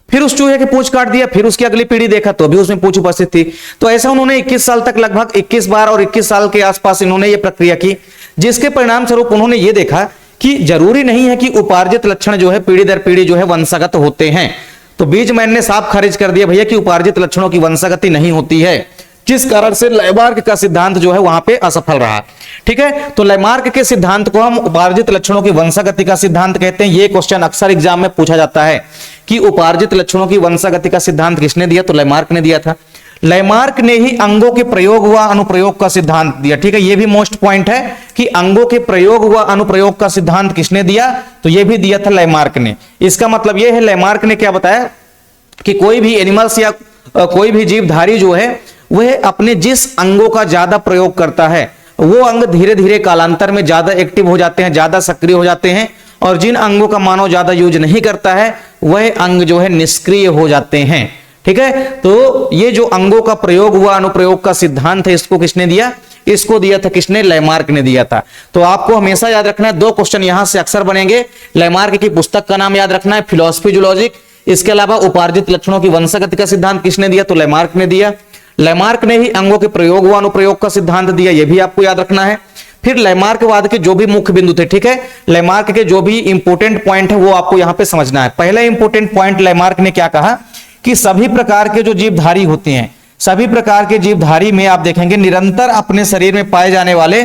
फिर उस चूहे की पूंछ काट दिया, फिर उसकी अगली पीढ़ी देखा तो भी उसमें पूंछ उपस्थित थी। तो ऐसा उन्होंने 21 साल तक, लगभग 21 बार और 21 साल के आसपास इन्होंने ये प्रक्रिया की, जिसके परिणाम स्वरूप उन्होंने ये देखा कि जरूरी नहीं है कि उपार्जित लक्षण जो है पीढ़ी दर पीढ़ी जो है वंशागत होते हैं। तो बीजमैन ने साफ खारिज कर दिया भैया कि उपार्जित लक्षणों की वंशागति नहीं होती है, जिस कारण से लैमार्क का सिद्धांत जो है वहां पे असफल रहा। ठीक है, तो लैमार्क के सिद्धांत को हम उपार्जित लक्षणों की वंशागति का सिद्धांत कहते हैं। ये क्वेश्चन अक्सर एग्जाम में पूछा जाता है कि उपार्जित लक्षणों की वंशागति का सिद्धांत किसने दिया, तो लैमार्क ने दिया था। लैमार्क ने ही अंगों के प्रयोग व अनुप्रयोग का सिद्धांत दिया। ठीक है, ये भी मोस्ट पॉइंट है कि अंगों के प्रयोग व अनुप्रयोग का सिद्धांत किसने दिया, तो ये भी दिया था लैमार्क ने। इसका मतलब ये है, लैमार्क ने क्या बताया कि कोई भी एनिमल्स या कोई भी जीवधारी जो है वह अपने जिस अंगों का ज्यादा प्रयोग करता है वो अंग धीरे धीरे कालांतर में ज्यादा एक्टिव हो जाते हैं, ज्यादा सक्रिय हो जाते हैं और जिन अंगों का मानव ज्यादा यूज नहीं करता है वह अंग जो है निष्क्रिय हो जाते हैं। ठीक है, तो ये जो अंगों का प्रयोग हुआ, अनुप्रयोग का सिद्धांत है, इसको किसने दिया? इसको दिया था किसने? लैमार्क ने दिया था। तो आपको हमेशा याद रखना है, दो क्वेश्चन यहां से अक्सर बनेंगे। लैमार्क की पुस्तक का नाम याद रखना है, फिलॉसफी जूलॉजिक। इसके अलावा उपार्जित लक्षणों की वंशागति का सिद्धांत किसने दिया? तो लैमार्क ने दिया। लैमार्क ने ही अंगों के प्रयोग व अनुप्रयोग का सिद्धांत दिया, यह भी आपको याद रखना है। फिर लैमार्कवाद के जो भी मुख्य बिंदु थे, ठीक है, लैमार्क के जो भी इंपोर्टेंट पॉइंट है वो आपको यहां पे समझना है। पहला इंपोर्टेंट पॉइंट लैमार्क ने क्या कहा कि सभी प्रकार के जो जीवधारी होते हैं, सभी प्रकार के जीवधारी में आप देखेंगे निरंतर अपने शरीर में पाए जाने वाले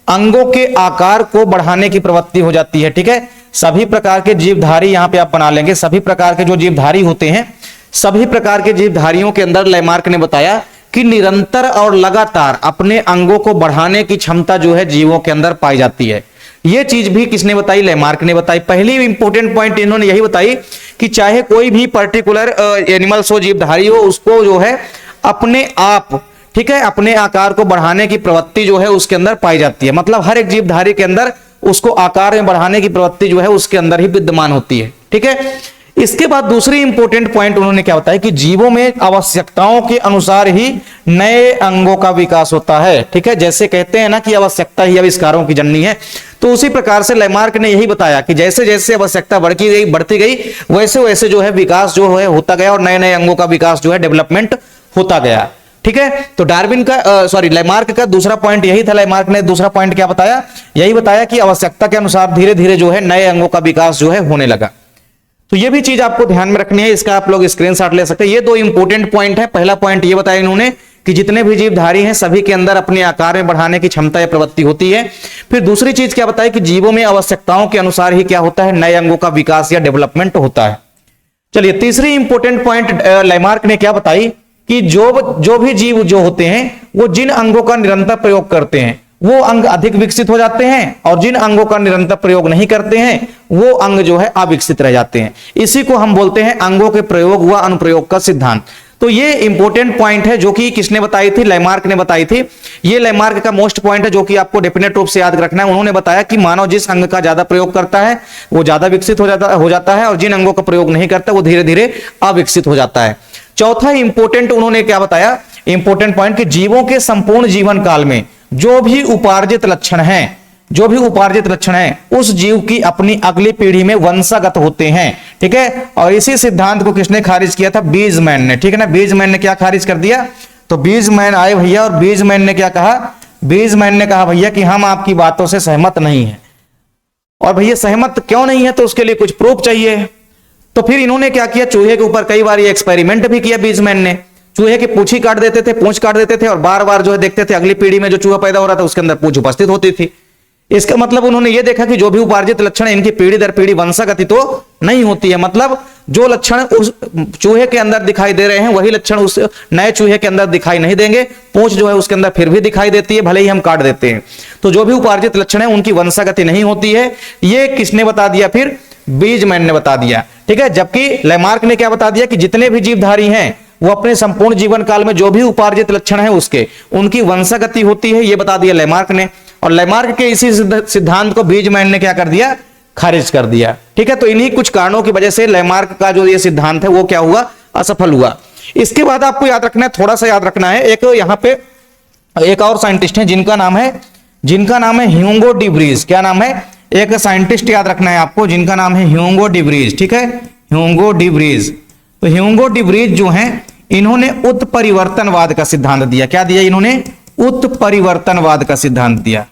अंगों के आकार को बढ़ाने की प्रवृत्ति हो जाती है। ठीक है, सभी प्रकार के जीवधारी यहां पे आप बना लेंगे, सभी प्रकार के जो जीवधारी होते हैं, सभी प्रकार के जीवधारियों के अंदर लैमार्क ने बताया कि निरंतर और लगातार अपने अंगों को बढ़ाने की क्षमता जो है जीवों के अंदर पाई जाती है। यह चीज भी किसने बताई? लैमार्क ने बताई। पहली इंपॉर्टेंट पॉइंट इन्होंने यही बताई कि चाहे कोई भी पर्टिकुलर एनिमल्स हो, जीवधारी हो, उसको जो है अपने आप, ठीक है, अपने आकार को बढ़ाने की प्रवृत्ति जो है उसके अंदर पाई जाती है। मतलब हर एक जीवधारी के अंदर उसको आकार में बढ़ाने की प्रवृत्ति जो है उसके अंदर ही विद्यमान होती है। ठीक है, इसके बाद दूसरी इंपॉर्टेंट पॉइंट उन्होंने क्या बताया कि जीवों में आवश्यकताओं के अनुसार ही नए अंगों का विकास होता है। ठीक है, जैसे कहते हैं ना कि आवश्यकता ही आविष्कारों की जननी है, तो उसी प्रकार से लैमार्क ने यही बताया कि जैसे जैसे आवश्यकता बढ़ती गई वैसे वैसे जो है विकास जो है होता गया और नए नए अंगों का विकास जो है डेवलपमेंट होता गया। ठीक है, तो डार्विन का लैमार्क का दूसरा पॉइंट यही था। लैमार्क ने दूसरा पॉइंट क्या बताया? यही बताया कि आवश्यकता के अनुसार धीरे धीरे जो है नए अंगों का विकास जो है होने लगा। तो ये भी चीज आपको ध्यान में रखनी है, इसका आप लोग स्क्रीनशॉट ले सकते हैं। ये दो इंपॉर्टेंट पॉइंट है। पहला पॉइंट ये बताया इन्होंने कि जितने भी जीवधारी हैं सभी के अंदर अपने आकार में बढ़ाने की क्षमता या प्रवृत्ति होती है। फिर दूसरी चीज क्या बताया कि जीवों में आवश्यकताओं के अनुसार ही क्या होता है? नए अंगों का विकास या डेवलपमेंट होता है। चलिए, तीसरी इंपॉर्टेंट पॉइंट लैमार्क ने क्या बताई कि जो भी जीव जो होते हैं वो जिन अंगों का निरंतर प्रयोग करते हैं वो अंग अधिक विकसित हो जाते हैं, और जिन अंगों का निरंतर प्रयोग नहीं करते हैं वो अंग जो है अविकसित रह जाते हैं। इसी को हम बोलते हैं अंगों के प्रयोग व अनुप्रयोग का सिद्धांत। तो ये इंपॉर्टेंट पॉइंट है जो कि किसने बताई थी? लैमार्क ने बताई थी। ये लैमार्क का मोस्ट पॉइंट है जो कि आपको डेफिनेट रूप से याद रखना है। उन्होंने बताया कि मानव जिस अंग का ज्यादा प्रयोग करता है वो ज्यादा विकसित हो जाता है और जिन अंगों का प्रयोग नहीं करता वो धीरे धीरे अविकसित हो जाता है। चौथा इंपॉर्टेंट उन्होंने क्या बताया? इंपॉर्टेंट पॉइंट कि जीवों के संपूर्ण जीवन काल में जो भी उपार्जित लक्षण हैं, जो भी उपार्जित लक्षण है उस जीव की अपनी अगली पीढ़ी में वंशागत होते हैं। ठीक है, और इसी सिद्धांत को किसने खारिज किया था? बीजमैन ने। ठीक है ना, बीजमैन ने क्या खारिज कर दिया? तो बीजमैन आए भैया और बीजमैन ने क्या कहा? बीजमैन ने कहा भैया कि हम आपकी बातों से सहमत नहीं है। और भैया सहमत क्यों नहीं है? तो उसके लिए कुछ प्रूफ चाहिए। तो फिर इन्होंने क्या किया? चूहे के ऊपर कई बार ये एक्सपेरिमेंट भी किया बीजमैन ने। चूहे की पूंछ काट देते थे, पूंछ काट देते थे और बार बार जो है देखते थे अगली पीढ़ी में जो चूहा पैदा हो रहा था उसके अंदर पूंछ उपस्थित होती थी। इसका मतलब उन्होंने ये देखा कि जो भी उपार्जित लक्षण है इनकी पीढ़ी दर पीढ़ी वंशागति तो नहीं होती है। मतलब जो लक्षण उस चूहे के अंदर दिखाई दे रहे हैं वही लक्षण उस नए चूहे के अंदर दिखाई नहीं देंगे। पूंछ जो है उसके अंदर फिर भी दिखाई देती है, भले ही हम काट देते हैं। तो जो भी उपार्जित लक्षण है उनकी वंशागति नहीं होती है। ये किसने बता दिया? फिर बीजमैन ने बता दिया। ठीक है, जबकि लैमार्क ने क्या बता दिया कि जितने भी जीवधारी हैं वो अपने संपूर्ण जीवन काल में जो भी उपार्जित लक्षण है उसके उनकी वंशागति होती है, ये बता दिया लैमार्क ने। और लैमार्क के इसी सिद्धांत को बीजमैन ने क्या कर दिया? खारिज कर दिया। ठीक है, तो इन्हीं कुछ कारणों की वजह से लैमार्क का जो ये सिद्धांत है वो क्या हुआ? असफल हुआ। इसके बाद आपको याद रखना है, थोड़ा सा याद रखना है, एक यहाँ पे एक और साइंटिस्ट है जिनका नाम है ह्यूगो डी व्रीज। क्या नाम है? एक साइंटिस्ट याद रखना है आपको जिनका नाम है ह्यूगो डी व्रीज। ठीक है, ह्यूगो डी व्रीज। तो ह्यूगो डी व्रीज जो है इन्होंने उत्परिवर्तनवाद का सिद्धांत दिया। क्या दिया इन्होंने? उत्परिवर्तनवाद का सिद्धांत दिया,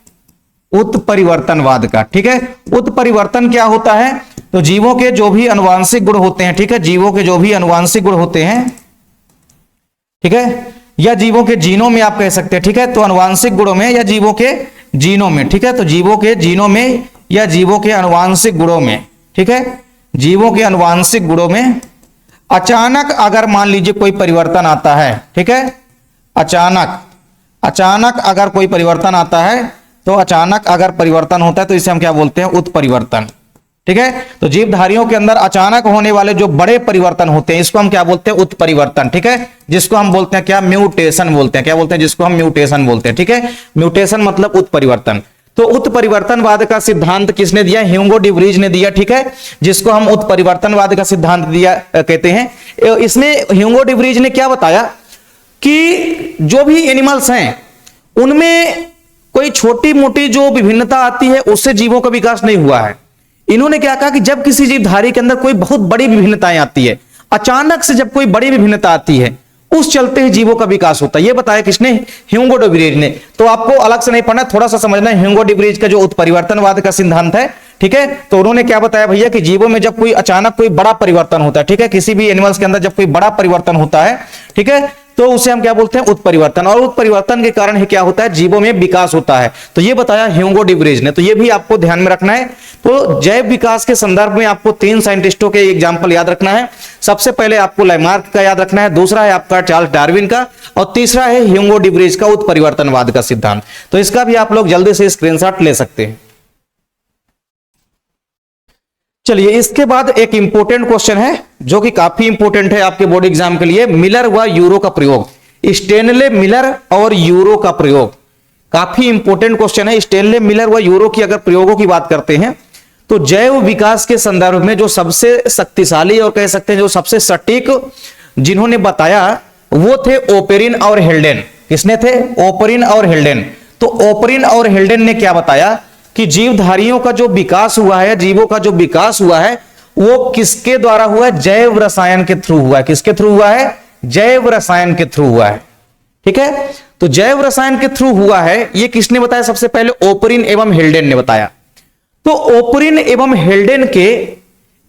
उत्परिवर्तनवाद का। ठीक है, उत्परिवर्तन क्या होता है? तो जीवों के जो भी अनुवांशिक गुण होते हैं, ठीक है, जीवों के जो भी अनुवांशिक गुण होते हैं, ठीक है, या जीवों के जीनों में आप कह सकते हैं। ठीक है, तो अनुवांशिक गुणों में या जीवों के जीनों में, ठीक है, तो जीवों के जीनों में या जीवों के अनुवांशिक गुणों में, ठीक है, जीवों के अनुवांशिक गुणों में अचानक अगर मान लीजिए कोई परिवर्तन आता है, ठीक है, अचानक अगर कोई परिवर्तन आता है, तो अचानक अगर परिवर्तन होता है तो इसे हम क्या बोलते हैं? उत्परिवर्तन। ठीक है, तो जीवधारियों के अंदर अचानक होने वाले जो बड़े परिवर्तन होते हैं इसको हम क्या बोलते हैं? उत्परिवर्तन। ठीक है, जिसको हम बोलते हैं क्या? म्यूटेशन बोलते हैं। क्या बोलते हैं? जिसको हम म्यूटेशन बोलते हैं। ठीक है, म्यूटेशन मतलब उत्परिवर्तन। तो उत्परिवर्तनवाद का सिद्धांत किसने दिया? ह्यूगो डी व्रीज ने दिया, ठीक है, जिसको हम उत्परिवर्तनवाद का सिद्धांत दिया कहते हैं। इसमें ह्यूगो डी व्रीज ने क्या बताया कि जो भी एनिमल्स हैं उनमें कोई छोटी मोटी जो विभिन्नता आती है उससे जीवों का विकास नहीं हुआ है। इन्होंने क्या कहा कि जब किसी जीवधारी के अंदर कोई बहुत बड़ी विभिन्नताएं आती है, अचानक से जब कोई बड़ी विभिन्नता आती है, उस चलते ही जीवों का विकास होता है। ये बताया किसने? ह्यूगो डी व्रीज ने। तो आपको अलग से नहीं पढ़ना, थोड़ा सा समझना है ह्यूगो डी व्रीज का जो उत्परिवर्तनवाद का सिद्धांत है, ठीक है। तो उन्होंने क्या बताया भैया कि जीवों में जब कोई अचानक कोई बड़ा परिवर्तन होता है, ठीक है, किसी भी एनिमल्स के अंदर जब कोई बड़ा परिवर्तन होता है, ठीक है, तो उसे हम क्या बोलते हैं? उत्परिवर्तन। और उत्परिवर्तन के कारण ही क्या होता है? जीवों में विकास होता है। तो ये बताया ह्यूगो डी व्रीज ने। तो ये भी आपको ध्यान में रखना है। तो जैव विकास के संदर्भ में आपको 3 साइंटिस्टों के एग्जाम्पल याद रखना है। सबसे पहले आपको लैमार्क का याद रखना है, दूसरा है आपका चार्ल्स डार्विन का, और तीसरा है ह्यूगो डी व्रीज का उत्परिवर्तनवाद का सिद्धांत। तो इसका भी आप लोग जल्दी से स्क्रीनशॉट ले सकते हैं। चलिए, इसके बाद एक इंपॉर्टेंट क्वेश्चन है जो कि काफी इंपॉर्टेंट है आपके बोर्ड एग्जाम के लिए। मिलर व यूरो का प्रयोग, स्टेनले मिलर और यूरो का प्रयोग, काफी इंपॉर्टेंट क्वेश्चन है। स्टेनले मिलर व यूरो की अगर प्रयोगों की बात करते हैं तो जैव विकास के संदर्भ में जो सबसे शक्तिशाली और कह सकते हैं जो सबसे सटीक जिन्होंने बताया वो थे ओपेरिन और हेल्डेन। किसने थे? ओपेरिन और हेल्डेन। तो ओपेरिन और हेल्डेन ने क्या बताया कि जीवधारियों का जो विकास हुआ है, जीवों का जो विकास हुआ है, वो किसके द्वारा हुआ है? जैव रसायन के थ्रू हुआ है। किसके थ्रू हुआ है? जैव रसायन के थ्रू हुआ है, ठीक है। तो जैव रसायन के थ्रू हुआ है, ये किसने बताया? सबसे पहले ओपेरिन एवं हेल्डेन ने बताया। तो ओपेरिन एवं हेल्डेन के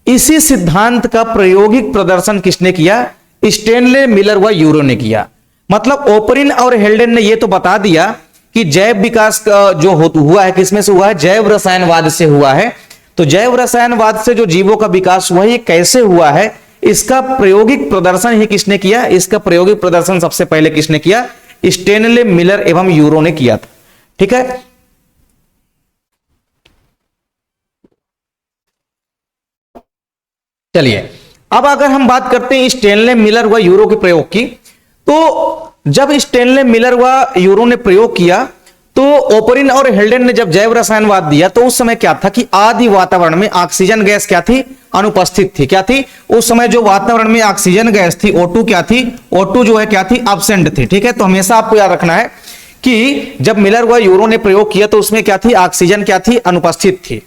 इसी सिद्धांत का प्रायोगिक प्रदर्शन किसने किया? स्टेनले मिलर व यूरो ने किया। मतलब ओपेरिन और हेल्डेन ने यह तो बता दिया कि जैव विकास जो हुआ है किसमें से हुआ है? जैव रसायनवाद से हुआ है। तो जैव रसायनवाद से जो जीवों का विकास हुआ है ये कैसे हुआ है, इसका प्रायोगिक प्रदर्शन ही किसने किया? इसका प्रायोगिक प्रदर्शन सबसे पहले किसने किया? स्टेनले मिलर एवं यूरो ने किया था, ठीक है। चलिए, अब अगर हम बात करते हैं स्टेनले मिलर व यूरो के प्रयोग की, तो जब स्टेनले मिलर व यूरो ने प्रयोग किया तो ओपेरिन और हेल्डेन ने जब जैव रसायनवाद दिया तो उस समय क्या था कि आदि वातावरण में ऑक्सीजन गैस क्या थी? अनुपस्थित थी। क्या थी? उस समय जो वातावरण में ऑक्सीजन गैस थी O2 क्या थी? O2 जो है क्या थी? एब्सेंट थी, ठीक है। तो हमेशा आपको याद रखना है कि जब मिलर व यूरो ने प्रयोग किया तो उसमें क्या थी? ऑक्सीजन क्या थी? अनुपस्थित थी।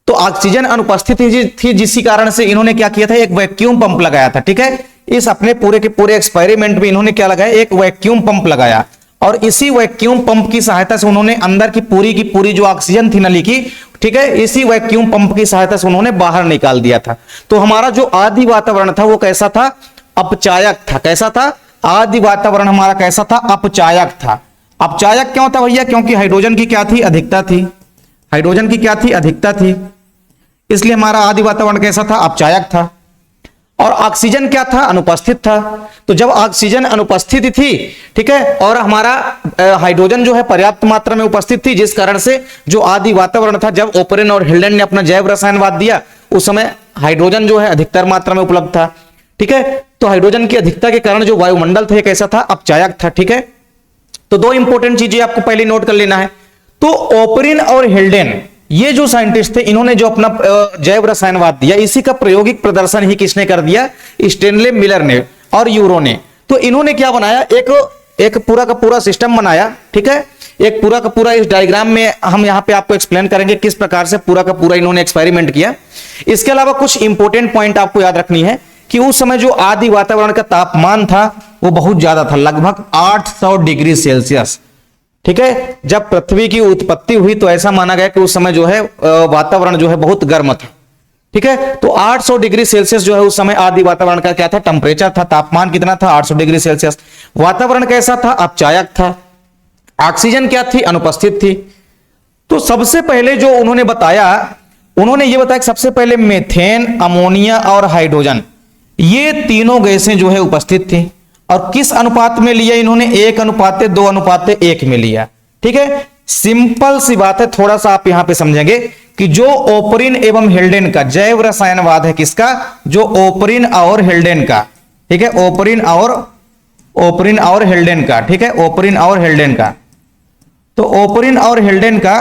तो ऑक्सीजन अनुपस्थित थी जिसी कारण से इन्होंने क्या किया था? एक वैक्यूम पंप लगाया था, ठीक है। इस अपने पूरे के पूरे एक्सपेरिमेंट में इन्होंने क्या लगाया? एक वैक्यूम पंप लगाया, और इसी वैक्यूम पंप की सहायता से उन्होंने अंदर की पूरी जो ऑक्सीजन थी नली की, ठीक है, इसी वैक्यूम पंप की सहायता से उन्होंने बाहर निकाल दिया था। तो हमारा जो आदि वातावरण था वो कैसा था? अपचायक था। कैसा था? आदि वातावरण हमारा कैसा था? अपचायक था। अपचायक क्यों था भैया? क्योंकि हाइड्रोजन की क्या थी? अधिकता थी। हाइड्रोजन की क्या थी? अधिकता थी, इसलिए हमारा आदि वातावरण कैसा था? अपचायक था। और ऑक्सीजन क्या था? अनुपस्थित था। तो जब ऑक्सीजन अनुपस्थित थी, ठीक है, और हमारा हाइड्रोजन जो है पर्याप्त मात्रा में उपस्थित थी, जिस कारण से जो आदि वातावरण था, जब ओपेरिन और हेल्डेन ने अपना जैव रसायनवाद दिया उस समय हाइड्रोजन जो है अधिकतर मात्रा में उपलब्ध था, ठीक है। तो हाइड्रोजन की अधिकता के कारण जो वायुमंडल था कैसा था? अपचायक था, ठीक है। तो दो इंपॉर्टेंट चीजें आपको पहले नोट कर लेना है। तो ओपेरिन और हेल्डेन ये जो साइंटिस्ट थे इन्होंने जो अपना जैव रसायनवाद दिया, इसी का प्रायोगिक प्रदर्शन ही किसने कर दिया? स्टेनले मिलर ने और यूरो ने। तो इन्होंने क्या बनाया? एक पूरा का पूरा सिस्टम बनाया, ठीक है। एक पूरा का पूरा इस डायग्राम में हम यहां पे आपको एक्सप्लेन करेंगे किस प्रकार से पूरा का पूरा इन्होंने एक्सपेरिमेंट किया। इसके अलावा कुछ इंपॉर्टेंट पॉइंट आपको याद रखनी है कि उस समय जो आदि वातावरण का तापमान था वो बहुत ज्यादा था, लगभग 800 डिग्री सेल्सियस, ठीक है। जब पृथ्वी की उत्पत्ति हुई तो ऐसा माना गया कि उस समय जो है वातावरण जो है बहुत गर्म था, ठीक है। तो 800 डिग्री सेल्सियस जो है उस समय आदि वातावरण का क्या था? टेम्परेचर था। तापमान कितना था? 800 डिग्री सेल्सियस। वातावरण कैसा था? अपचायक था। ऑक्सीजन क्या थी? अनुपस्थित थी। तो सबसे पहले जो उन्होंने बताया, उन्होंने ये बताया कि सबसे पहले मीथेन, अमोनिया और हाइड्रोजन ये तीनों गैसें जो है उपस्थित थी। और किस अनुपात में लिया इन्होंने? 1:2:1 में लिया, ठीक है। सिंपल सी बात है, थोड़ा सा आप यहां पे समझेंगे कि जो ओपेरिन एवं हेल्डेन का जैव रसायनवाद है, किसका? जो ओपेरिन और हेल्डेन का, ठीक है। ओपेरिन और हेल्डेन का, ठीक है। ओपेरिन और हेल्डेन का। तो ओपेरिन और हेल्डेन का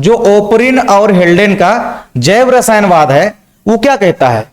जो ओपरिन और हेल्डेन का जैव रसायनवाद है वो क्या कहता है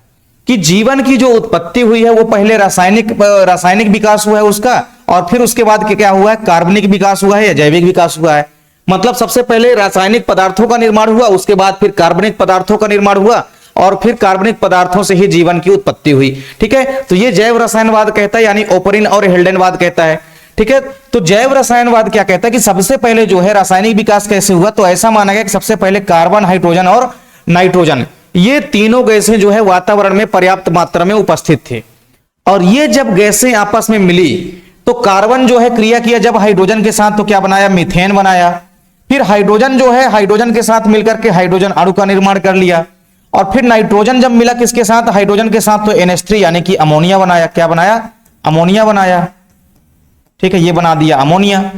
कि जीवन की जो उत्पत्ति हुई है वो पहले रासायनिक विकास हुआ है उसका, और फिर उसके बाद क्या हुआ है, कार्बनिक विकास हुआ है या जैविक विकास हुआ है। मतलब सबसे पहले रासायनिक पदार्थों का निर्माण हुआ, उसके बाद फिर कार्बनिक पदार्थों का निर्माण हुआ, और फिर कार्बनिक पदार्थों से ही जीवन की उत्पत्ति हुई। ठीक है, तो ये जैव रसायनवाद कहता है, यानी ओपरिन और हेल्डेनवाद कहता है। ठीक है, तो जैव रसायनवाद क्या कहता है कि सबसे पहले जो है रासायनिक विकास कैसे हुआ, तो ऐसा माना गया कि सबसे पहले कार्बन, हाइड्रोजन और नाइट्रोजन, ये तीनों गैसें जो है वातावरण में पर्याप्त मात्रा में उपस्थित थे, और ये जब गैसें आपस में मिली तो कार्बन जो है क्रिया किया जब हाइड्रोजन के साथ, तो क्या बनाया, मीथेन बनाया। फिर हाइड्रोजन जो है हाइड्रोजन के साथ मिलकर के हाइड्रोजन अणु का निर्माण कर लिया, और फिर नाइट्रोजन जब मिला किसके साथ, हाइड्रोजन के साथ, तो NH3 यानी कि अमोनिया बनाया। क्या बनाया, अमोनिया बनाया। ठीक है, ये बना दिया अमोनिया।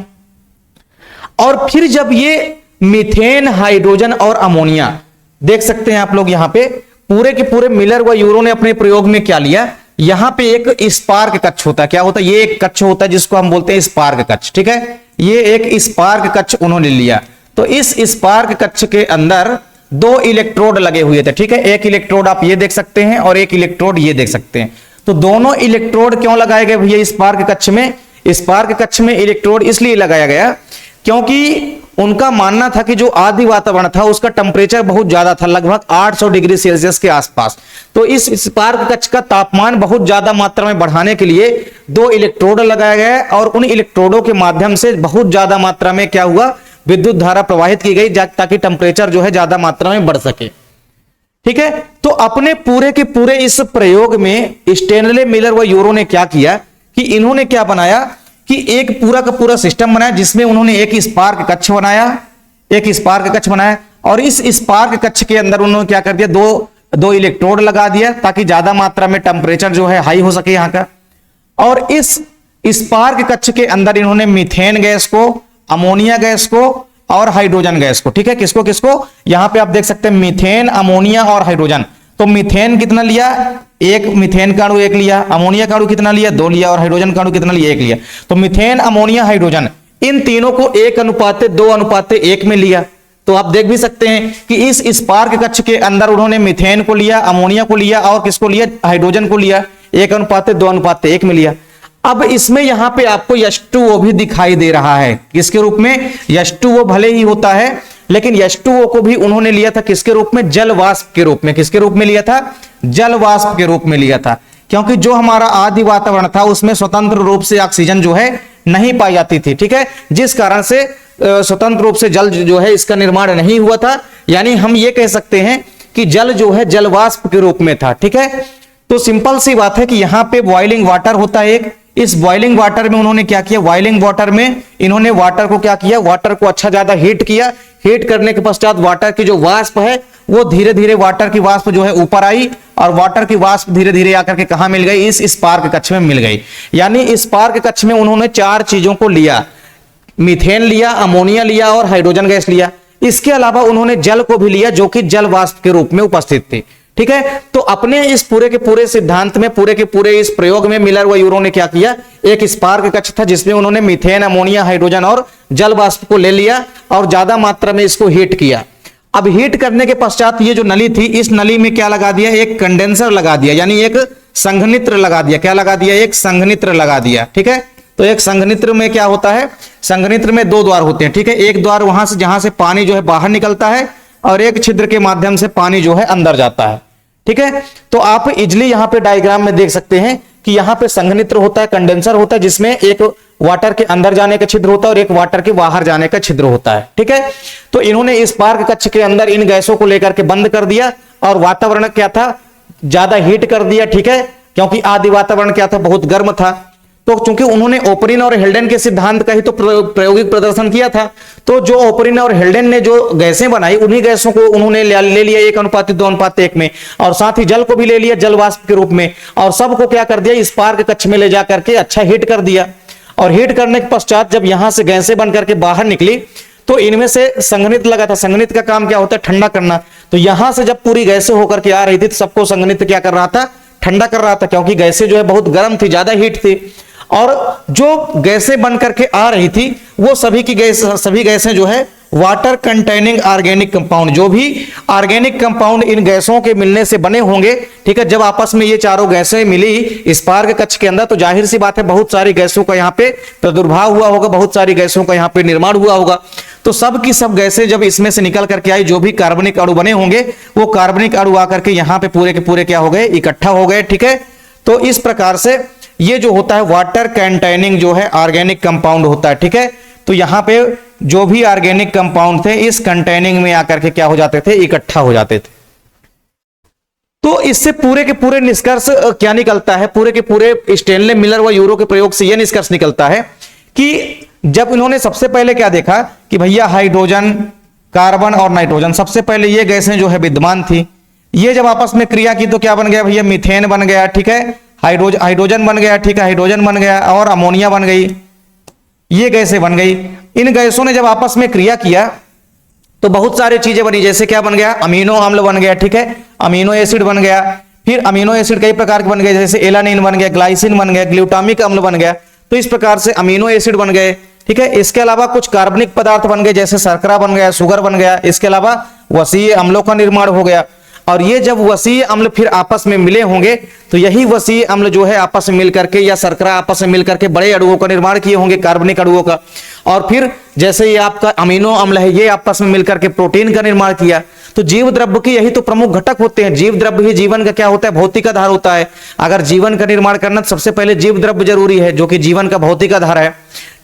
और फिर जब ये मीथेन, हाइड्रोजन और अमोनिया, देख सकते हैं आप लोग यहां पे पूरे के पूरे मिलर व यूरो ने अपने प्रयोग में क्या लिया, यहां पे एक स्पार्क कक्ष होता है। क्या होता है, ये एक कक्ष होता है जिसको हम बोलते हैं स्पार्क कक्ष। ठीक है, ये एक स्पार्क कक्ष उन्होंने लिया। तो इस स्पार्क कक्ष के अंदर 2 इलेक्ट्रोड लगे हुए थे। ठीक है, एक इलेक्ट्रोड आप ये देख सकते हैं और एक इलेक्ट्रोड ये देख सकते हैं। तो दोनों इलेक्ट्रोड क्यों लगाए गए भैया स्पार्क कक्ष में? स्पार्क कक्ष में इलेक्ट्रोड इसलिए लगाया गया क्योंकि उनका मानना था कि जो आदि वातावरण था उसका टेम्परेचर बहुत ज्यादा था, लगभग 800 डिग्री सेल्सियस के आसपास। तो इस स्पार्क कक्ष का तापमान बहुत ज्यादा मात्रा में बढ़ाने के लिए 2 इलेक्ट्रोड लगाया गया, और उन इलेक्ट्रोडों के माध्यम से बहुत ज्यादा मात्रा में क्या हुआ, विद्युत धारा प्रवाहित की गई ताकि टेम्परेचर जो है ज्यादा मात्रा में बढ़ सके। ठीक है, तो अपने पूरे के पूरे इस प्रयोग में स्टेनले, मिलर व यूरो ने क्या किया कि इन्होंने क्या बनाया कि एक पूरा का पूरा सिस्टम बनाया जिसमें उन्होंने एक स्पार्क कक्ष बनाया, और इस स्पार्क कक्ष के अंदर उन्होंने क्या कर दिया, दो इलेक्ट्रोड लगा दिया ताकि ज्यादा मात्रा में टेम्परेचर जो है हाई हो सके यहां का। और इस स्पार्क कक्ष के अंदर इन्होंने मीथेन गैस को, अमोनिया गैस को और हाइड्रोजन गैस को, ठीक है, किसको किसको, यहां पे आप देख सकते हैं मीथेन, अमोनिया और हाइड्रोजन। तो मीथेन कितना लिया, एक मीथेन का अणु 1 लिया, अमोनिया का अणु कितना लिया, 2 लिया, और हाइड्रोजन का अणु कितना लिया, 1 लिया। तो मीथेन, अमोनिया, हाइड्रोजन, इन तीनों को 1:2:1 में लिया। तो आप देख भी सकते हैं कि इस स्पार्क कक्ष के अंदर उन्होंने मीथेन को लिया, अमोनिया को लिया और किसको लिया, हाइड्रोजन को लिया, 1:2:1 में लिया। अब इसमें यहां पे आपको H2O भी दिखाई दे रहा है, किसके रूप में, H2O भले ही होता है लेकिन H2O को भी उन्होंने लिया था किसके रूप में, जल वाष्प के रूप में। किसके रूप में लिया था, जल वाष्प के रूप में लिया था, क्योंकि जो हमारा आदि वातावरण था उसमें स्वतंत्र रूप से ऑक्सीजन जो है नहीं पाई जाती थी। ठीक है, जिस कारण से स्वतंत्र रूप से जल जो है इसका निर्माण नहीं हुआ था, यानी हम ये कह सकते हैं कि जल जो है जल वाष्प के रूप में था। ठीक है, तो सिंपल सी बात है कि यहां पे बॉइलिंग वाटर होता है एक, इस बॉइलिंग वाटर में उन्होंने क्या किया, बॉइलिंग वाटर में इन्होंने वाटर को क्या किया, वाटर को अच्छा ज्यादा हीट किया। हीट करने के पश्चात वाटर की जो वाष्प है वो धीरे धीरे वाटर की वाष्प जो है ऊपर आई, और वाटर की वाष्प धीरे धीरे आकर के कहां मिल गई, इस स्पार्क कक्ष में मिल गई। यानी इस स्पार्क कक्ष में उन्होंने 4 चीजों को लिया, मीथेन लिया, अमोनिया लिया और हाइड्रोजन गैस लिया। इसके अलावा उन्होंने जल को भी लिया जो कि जल वाष्प के रूप में उपस्थित थे। ठीक है, तो अपने इस पूरे के पूरे सिद्धांत में, पूरे के पूरे इस प्रयोग में मिलर व यूरो ने क्या किया, एक स्पार्क कक्ष था जिसमें उन्होंने मीथेन, अमोनिया, हाइड्रोजन और जल वाष्प को ले लिया और ज्यादा मात्रा में इसको हीट किया। अब हीट करने के पश्चात ये जो नली थी, इस नली में क्या लगा दिया, एक कंडेंसर लगा दिया, यानी एक संघनित्र लगा दिया। क्या लगा दिया, एक संघनित्र लगा दिया। ठीक है, तो एक संघनित्र में क्या होता है, संघनित्र में 2 द्वार होते हैं। ठीक है, एक द्वार वहां से जहां से पानी जो है बाहर निकलता है, और एक छिद्र के माध्यम से पानी जो है अंदर जाता है। ठीक है, तो आप इजिली यहां पे डायग्राम में देख सकते हैं कि यहां पे संघनित्र होता है, कंडेंसर होता है, जिसमें एक वाटर के अंदर जाने का छिद्र होता है और एक वाटर के बाहर जाने का छिद्र होता है। ठीक है, तो इन्होंने इस स्पार्क कक्ष के अंदर इन गैसों को लेकर के बंद कर दिया और वातावरण क्या था, ज्यादा हीट कर दिया। ठीक है, क्योंकि आदि वातावरण क्या था, बहुत गर्म था। तो चूंकि उन्होंने ओपरिन और हेल्डेन के सिद्धांत का ही तो प्रायोगिक प्रदर्शन किया था, तो जो ओपरिन और हेल्डेन ने जो गैसें बनाई, उन्हीं गैसों को उन्होंने ले लिया 1:2:1 में, और साथ ही जल को भी ले लिया जल वाष्प के रूप में, और सबको क्या कर दिया, स्पार्क कक्ष में ले जा करके अच्छा हीट कर दिया। और हीट करने के पश्चात जब यहां से गैसें बन करके बाहर निकली, तो इनमें से संघनित्र लगा था। संघनित्र का काम क्या होता है, ठंडा करना। तो यहां से जब पूरी गैसें होकर के आ रही थी, तो सबको संघनित्र क्या कर रहा था, ठंडा कर रहा था, क्योंकि गैसें जो है बहुत गर्म थी, ज्यादा हीट थी। और जो गैसें बन करके आ रही थी वो सभी गैसें जो है वाटर कंटेनिंग ऑर्गेनिक कंपाउंड, जो भी ऑर्गेनिक कंपाउंड इन गैसों के मिलने से बने होंगे, ठीक है। जब आपस में ये चारों गैसें मिली स्पार्क कक्ष के अंदर, तो जाहिर सी बात है बहुत सारी गैसों का यहाँ पे प्रादुर्भाव हुआ होगा, बहुत सारी गैसों का यहाँ पे निर्माण हुआ होगा। तो सब की सब गैसें जब इसमें से निकल करके आई, जो भी कार्बनिक अणु बने होंगे वो कार्बनिक अणु आकर के यहाँ पे पूरे के पूरे क्या हो गए, इकट्ठा हो गए, ठीक है। तो इस प्रकार से ये जो होता है वाटर कंटेनिंग जो है ऑर्गेनिक कंपाउंड होता है, ठीक है। तो यहाँ पे जो भी ऑर्गेनिक कंपाउंड थे इस कंटेनिंग में आकर के क्या हो जाते थे, इकट्ठा हो जाते थे। तो इससे पूरे के पूरे निष्कर्ष क्या निकलता है, पूरे के पूरे स्टैनले मिलर व यूरो के प्रयोग से यह निष्कर्ष निकलता है कि जब इन्होंने सबसे पहले क्या देखा कि भैया हाइड्रोजन, कार्बन और नाइट्रोजन, सबसे पहले ये गैसें जो है विद्यमान थी, ये जब आपस में क्रिया की तो क्या बन गया भैया, मीथेन बन गया, ठीक है। हाइड्रोजन बन गया, ठीक है, हाइड्रोजन बन गया और अमोनिया बन गई, ये गैसें बन गई। इन गैसों ने जब आपस में क्रिया किया तो बहुत सारी चीजें बनी, जैसे क्या बन गया, अमीनो अम्ल बन गया, ठीक है, अमीनो एसिड बन गया। फिर अमीनो एसिड कई प्रकार के बन गए, जैसे एलानिन बन गया, ग्लाइसिन बन गया, ग्लूटामिक अम्ल बन गया। तो इस प्रकार से अमीनो एसिड बन गए, ठीक है। इसके अलावा कुछ कार्बनिक पदार्थ बन गए, जैसे शर्करा बन गया, शुगर बन गया। इसके अलावा वसीय अम्लों का निर्माण हो गया। और ये जब वसीय अम्ल फिर आपस में मिले होंगे तो यही वसीय अम्ल जो है आपस में मिलकर के, या शर्करा आपस में मिलकर के बड़े अणुओं का निर्माण किए होंगे, कार्बनिक अणुओं का। और फिर जैसे ये आपका अमीनो अम्ल है, ये आपस में मिलकर के प्रोटीन का निर्माण किया। तो जीव द्रव्य की यही तो प्रमुख घटक होते हैं। जीव द्रव्य ही जीवन का क्या होता है, भौतिक आधार होता है। अगर जीवन का निर्माण करना तो सबसे पहले जीव द्रव्य जरूरी है, जो कि जीवन का भौतिक आधार है,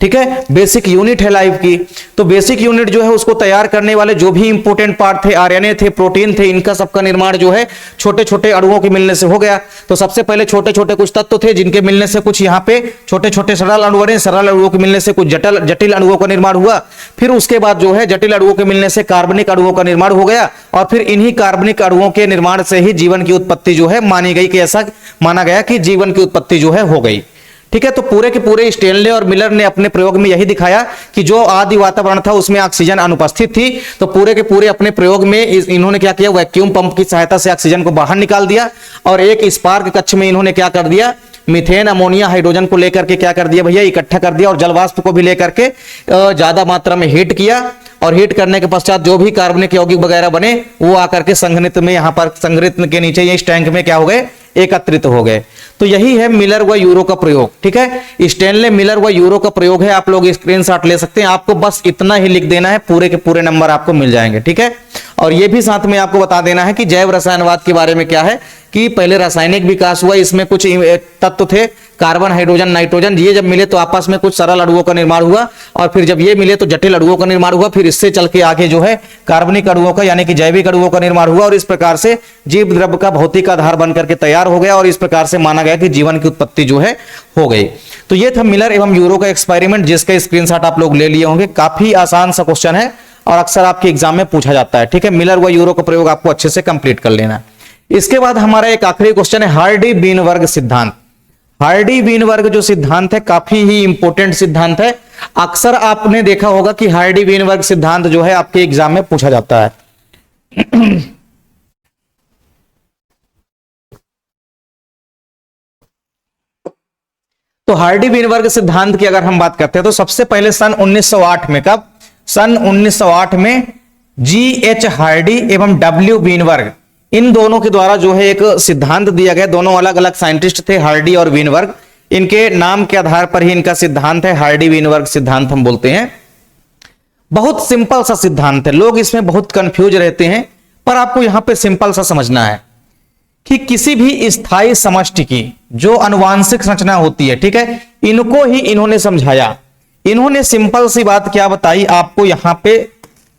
ठीक है, बेसिक यूनिट है लाइफ की। तो बेसिक यूनिट जो है उसको तैयार करने वाले जो भी इंपोर्टेंट पार्ट थे, आरएनए थे, प्रोटीन थे, इनका सबका निर्माण जो है छोटे छोटे अणुओं के मिलने से हो गया। तो सबसे पहले छोटे छोटे कुछ तत्व थे जिनके मिलने से कुछ यहाँ पे छोटे छोटे सरल अणु बने, सरल अणुओं के मिलने से कुछ जटिल अणुओं का निर्माण हुआ। फिर उसके बाद जो है जटिल अणुओं के मिलने से कार्बनिक अणुओं का निर्माण हो गया। और फिर इन्हीं कार्बनिक अणुओं के निर्माण से ही जीवन की उत्पत्ति जो है मानी गई, कि ऐसा माना गया कि जीवन की उत्पत्ति जो है हो गई, ठीक है। तो पूरे के पूरे स्टैनले और मिलर ने अपने प्रयोग में यही दिखाया कि जो आदि वातावरण था उसमें ऑक्सीजन अनुपस्थित थी। तो पूरे के पूरे अपने प्रयोग में इन्होंने क्या किया, वैक्यूम पंप की सहायता से ऑक्सीजन को बाहर निकाल दिया। और एक स्पार्क कक्ष में इन्होंने क्या कर दिया, मीथेन, अमोनिया, हाइड्रोजन को लेकर के क्या कर दिया भैया, इकट्ठा कर दिया। और जलवाष्प को भी लेकर के ज्यादा मात्रा में हीट किया। और हीट करने के पश्चात जो भी कार्बनिक यौगिक वगैरह बने वो आकर के संघनित्र में, यहाँ पर संघनित्र के नीचे इस टैंक में क्या हो गए, एकत्रित हो गए। तो यही है मिलर व यूरो का प्रयोग, ठीक है। स्टैनले मिलर व यूरो का प्रयोग है। आप लोग स्क्रीनशॉट ले सकते हैं, आपको बस इतना ही लिख देना है, पूरे के पूरे नंबर आपको मिल जाएंगे, ठीक है। और ये भी साथ में आपको बता देना है कि जैव रसायनवाद के बारे में क्या है, कि पहले रासायनिक विकास हुआ, इसमें कुछ तत्व थे कार्बन, हाइड्रोजन, नाइट्रोजन, ये जब मिले तो आपस में कुछ सरल अणुओं का निर्माण हुआ। और फिर जब ये मिले तो जटिल अणुओं का निर्माण हुआ। फिर इससे चल के आगे जो है कार्बनिक अणुओं का यानी कि जैविक अणुओं का निर्माण हुआ। और इस प्रकार से जीव द्रव्य का भौतिक आधार बनकर के तैयार हो गया। और इस प्रकार से माना गया कि जीवन की उत्पत्ति जो है हो गई। तो ये था मिलर एवं यूरो का एक्सपेरिमेंट, जिसका स्क्रीनशॉट आप लोग ले लिए होंगे। काफी आसान सा क्वेश्चन है और अक्सर आपके एग्जाम में पूछा जाता है, ठीक है। मिलर व यूरो का प्रयोग आपको अच्छे से कंप्लीट कर लेना। इसके बाद हमारा एक आखिरी क्वेश्चन है हार्डी बीनवर्ग सिद्धांत। हार्डी बीनवर्ग जो सिद्धांत है काफी ही इंपॉर्टेंट सिद्धांत है। अक्सर आपने देखा होगा कि हार्डी बीनवर्ग सिद्धांत जो है आपके एग्जाम में पूछा जाता है। तो हार्डी बीनवर्ग सिद्धांत की अगर हम बात करते हैं तो सबसे पहले सन 1908 में, कब, सन 1908 में G.H. हार्डी एवं W. बीनवर्ग, इन दोनों के द्वारा जो है एक सिद्धांत दिया गया। दोनों अलग अलग साइंटिस्ट थे, हार्डी और बीनवर्ग। इनके नाम के आधार पर ही इनका सिद्धांत है, हार्डी बीनवर्ग सिद्धांत हम बोलते हैं। बहुत सिंपल सा सिद्धांत है, लोग इसमें बहुत कंफ्यूज रहते हैं, पर आपको यहां पे सिंपल सा समझना है कि किसी भी स्थायी समष्टि की जो अनुवांशिक संरचना होती है, ठीक है, इनको ही इन्होंने समझाया। इन्होंने सिंपल सी बात क्या बताई, आपको यहां पे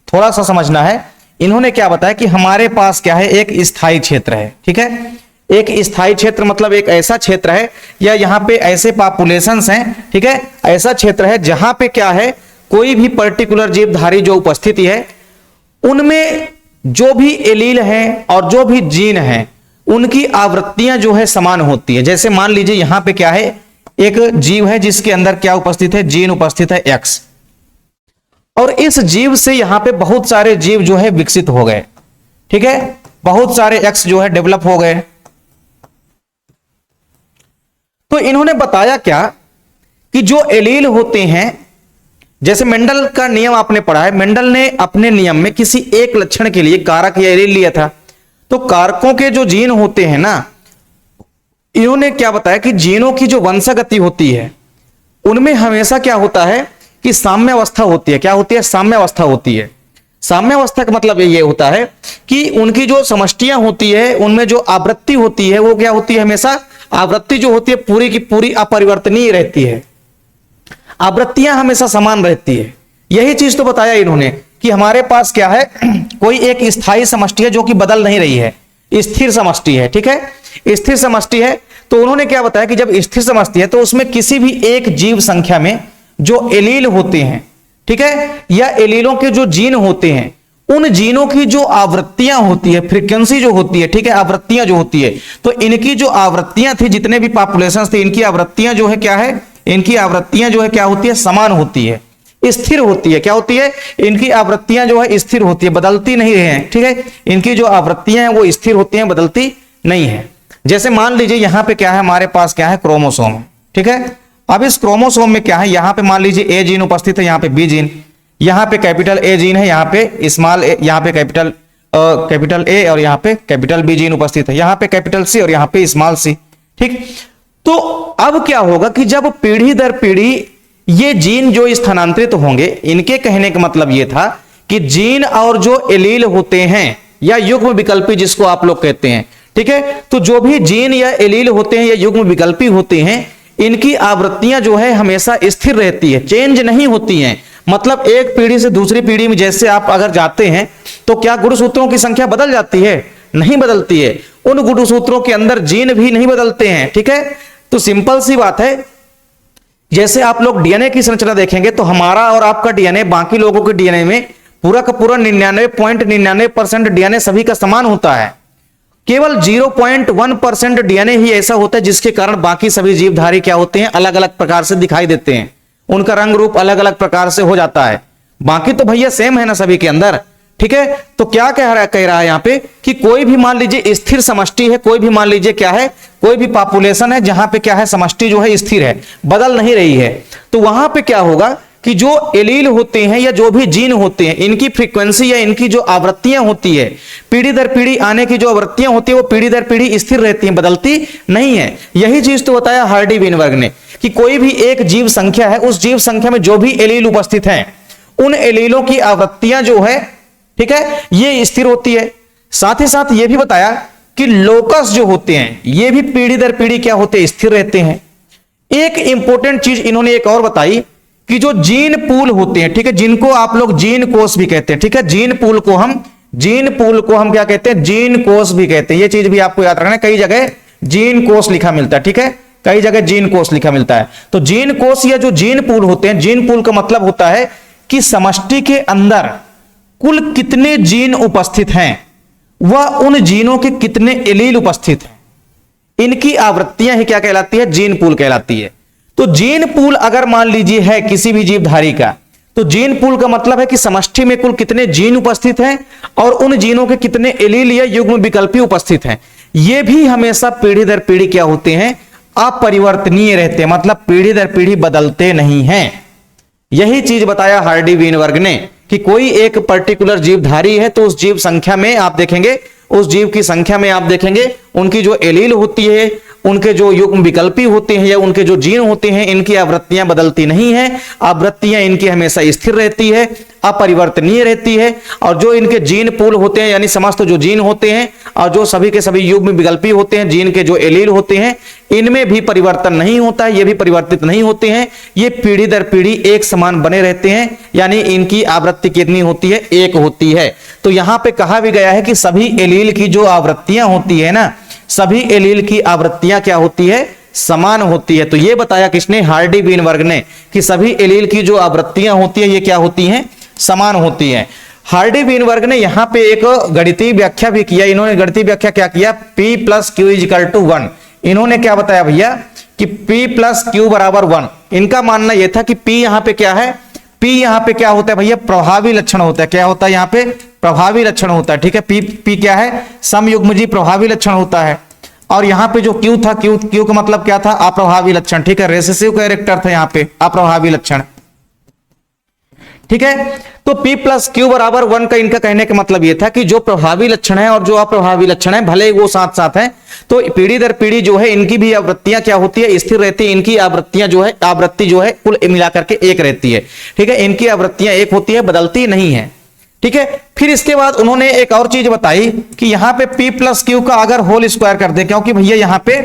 थोड़ा सा समझना है। इन्होंने क्या बताया कि हमारे पास क्या है, एक स्थायी क्षेत्र है, ठीक है। एक स्थायी क्षेत्र मतलब एक ऐसा क्षेत्र है या यहाँ पे ऐसे पॉपुलेशंस हैं, ठीक है, ऐसा क्षेत्र है जहां पे क्या है, कोई भी पर्टिकुलर जीवधारी जो उपस्थिति है उनमें जो भी एलील हैं और जो भी जीन हैं उनकी आवृत्तियां जो है समान होती है। जैसे मान लीजिए यहां पे क्या है, एक जीव है जिसके अंदर क्या उपस्थित है, जीन उपस्थित है X, और इस जीव से यहां पे बहुत सारे जीव जो है विकसित हो गए, ठीक है, बहुत सारे X जो है डेवलप हो गए। तो इन्होंने बताया क्या कि जो एलील होते हैं जैसे मेंडल का नियम आपने पढ़ा है, मेंडल ने अपने नियम में किसी एक लक्षण के लिए कारक या एलील लिया था। तो कारकों के जो जीन होते हैं ना, इन्होंने क्या बताया कि जीनों की जो वंशागति होती है उनमें हमेशा क्या होता है कि साम्यावस्था होती है। क्या होती है? साम्यावस्था होती है। साम्यावस्था का मतलब ये होता है कि उनकी जो समष्टियां होती है उनमें जो आवृत्ति होती है वो क्या होती है? हमेशा आवृत्ति जो होती है पूरी की पूरी अपरिवर्तनीय रहती है, आवृत्तियां हमेशा समान रहती है। यही चीज तो बताया इन्होंने कि हमारे पास क्या है, कोई एक स्थायी समष्टि है जो कि बदल नहीं रही है, स्थिर समष्टि है। ठीक है, स्थिर समष्टि है। तो उन्होंने क्या बताया कि जब स्थिर समष्टि है तो उसमें किसी भी एक जीव संख्या में जो एलील होते हैं, ठीक है, या एलीलों के जो जीन होते हैं, उन जीनों की जो आवृत्तियां होती है, फ्रीक्वेंसी जो होती है, ठीक है, आवृत्तियां जो होती है, तो इनकी जो आवृत्तियां थी, जितने भी पॉपुलेशन थे, इनकी आवृत्तियां जो है क्या है, इनकी आवृत्तियां जो है क्या होती है? समान होती है, स्थिर होती है। क्या होती है? इनकी आवृत्तियां जो है स्थिर होती है, बदलती नहीं है। ठीक है, इनकी जो आवृत्तियां हैं वो स्थिर होती हैं, बदलती नहीं है। जैसे मान लीजिए यहां पे क्या है, हमारे पास क्या है? क्रोमोसोम। ठीक है, अब इस क्रोमोसोम में क्या है, यहां पे मान लीजिए ए जीन उपस्थित है, यहां पे बी जीन, यहां पे कैपिटल ए जीन है, यहां पे स्मॉल ए, यहां पे कैपिटल ए और यहां पे कैपिटल बी जीन उपस्थित है, यहां पे कैपिटल सी और यहां पे स्मॉल सी। ठीक, तो अब क्या होगा कि जब पीढ़ी दर पीढ़ी ये जीन जो स्थानांतरित होंगे, इनके कहने का मतलब ये था कि जीन और जो एलील होते हैं या युग्म विकल्पी जिसको आप लोग कहते हैं, ठीक है, तो जो भी जीन या एलील होते हैं या युग्म विकल्पी होते हैं, इनकी आवृत्तियां जो है हमेशा स्थिर रहती है, चेंज नहीं होती हैं। मतलब एक पीढ़ी से दूसरी पीढ़ी में जैसे आप अगर जाते हैं तो क्या गुणसूत्रों की संख्या बदल जाती है? नहीं बदलती है। उन गुणसूत्रों के अंदर जीन भी नहीं बदलते हैं। ठीक है, तो सिंपल सी बात है, जैसे आप लोग डीएनए की संरचना देखेंगे तो हमारा और आपका डीएनए बाकी लोगों के डीएनए में पूरा का पूरा 99.99% डीएनए सभी का समान होता है। केवल 0.1% डीएनए ही ऐसा होता है जिसके कारण बाकी सभी जीवधारी क्या होते हैं? अलग अलग प्रकार से दिखाई देते हैं, उनका रंग रूप अलग अलग प्रकार से हो जाता है। बाकी तो भैया सेम है ना सभी के अंदर। ठीक है, तो क्या कह रहा है यहां पे कि कोई भी मान लीजिए स्थिर समष्टि है, कोई भी मान लीजिए क्या है, कोई भी पॉपुलेशन है जहां पे क्या है, समष्टि जो है स्थिर है, बदल नहीं रही है, तो वहां पे क्या होगा कि जो एलील होते हैं या जो भी जीन होते हैं, इनकी फ्रीक्वेंसी या इनकी जो आवृत्तियां होती है, पीढ़ी दर पीढ़ी आने की जो आवृत्तियां होती है वो पीढ़ी दर पीढ़ी स्थिर रहती हैं, बदलती नहीं है। यही चीज तो बताया हार्डी वीनबर्ग ने कि कोई भी एक जीव संख्या है, उस जीव संख्या में जो भी एलील उपस्थित हैं, उन एलीलों की आवृत्तियां जो है, ठीक है, ये स्थिर होती है। साथ ही साथ ये भी बताया कि लोकस जो होते हैं ये भी पीढ़ी दर पीढ़ी क्या होते हैं? स्थिर रहते हैं। एक इंपॉर्टेंट चीज इन्होंने एक और बताई कि जो जीन पूल होते हैं, ठीक है, जिनको आप लोग जीन कोष भी कहते हैं, ठीक है, जीन पूल को हम क्या कहते हैं? जीन कोष भी कहते हैं। ये चीज भी आपको याद रखना है, कई जगह जीन कोष लिखा मिलता है, ठीक है, कई जगह जीन कोष लिखा मिलता है। तो जीन कोष या जो जीन पूल होते हैं, जीन पूल का मतलब होता है कि समष्टि के अंदर कुल कितने जीन उपस्थित हैं, वह उन जीनों के कितने एलील उपस्थित हैं, इनकी आवृत्तियां ही क्या कहलाती है? जीन पूल कहलाती है। तो जीन पूल अगर मान लीजिए है किसी भी जीवधारी का, तो जीन पूल का मतलब है कि समष्टि में कुल कितने जीन उपस्थित हैं और उन जीनों के कितने एलील या युग्म विकल्पी उपस्थित हैं। ये भी हमेशा पीढ़ी दर पीढ़ी क्या होते हैं? अपरिवर्तनीय रहते हैं, मतलब पीढ़ी दर पीढ़ी बदलते नहीं हैं। यही चीज बताया हार्डी वीनबर्ग ने कि कोई एक पर्टिकुलर जीवधारी है तो उस जीव संख्या में आप देखेंगे, उस जीव की संख्या में आप देखेंगे उनकी जो एलील होती है, उनके जो युग्म विकल्पी होते हैं या उनके जो जीन होते हैं, इनकी आवृत्तियां बदलती नहीं है, आवृत्तियां इनकी हमेशा स्थिर रहती है, अपरिवर्तनीय रहती है। और जो इनके जीन पूल होते हैं यानी समस्त जो जीन होते हैं और जो सभी के सभी युग्म विकल्पी होते हैं, जीन के जो एलील होते हैं, इनमें भी परिवर्तन नहीं होता है, ये भी परिवर्तित नहीं होते हैं, ये पीढ़ी दर पीढ़ी एक समान बने रहते हैं, यानी इनकी आवृत्ति कितनी होती है? एक होती है। तो यहां पे कहा भी गया है कि सभी एलील की जो आवृत्तियां होती है ना, सभी एलील की आवृत्तियां क्या होती है? समान होती है। तो ये बताया किसने? हार्डी वीनबर्ग ने, कि सभी एलील की जो आवृत्तियां होती है ये क्या होती हैं? समान होती हैं। हार्डी वीनबर्ग ने यहां पे एक गणितीय व्याख्या भी किया। इन्होंने गणितीय व्याख्या क्या किया? P + Q = 1। इन्होंने क्या बताया भैया कि P + Q = 1। इनका मानना यह था कि P यहां पे क्या है? P यहां पे क्या होता है भैया? प्रभावी लक्षण होता है। क्या होता है यहां पे? प्रभावी लक्षण होता है। ठीक है, P क्या है? समयुग्मजी प्रभावी लक्षण होता है। और यहां पे जो Q था, Q का मतलब क्या था? अप्रभावी लक्षण। ठीक है, रेसेसिव कैरेक्टर था यहां पे, अप्रभावी लक्षण। ठीक है। तो P प्लस क्यू बराबर 1 का इनका कहने का मतलब ये था कि जो प्रभावी लक्षण है और जो अप्रभावी लक्षण है भले वो साथ साथ हैं, तो पीढ़ी दर पीढ़ी जो है इनकी भी आवृत्तियां क्या होती है, स्थिर रहती है। इनकी आवृत्तियां जो है, आवृत्ति जो है कुल मिलाकर के एक रहती है। ठीक है, इनकी आवृत्तियां एक होती है, बदलती नहीं है। ठीक है, फिर इसके बाद उन्होंने एक और चीज बताई कि यहां पे P प्लस क्यू का अगर होल स्क्वायर कर दे, क्योंकि भैया यहां पे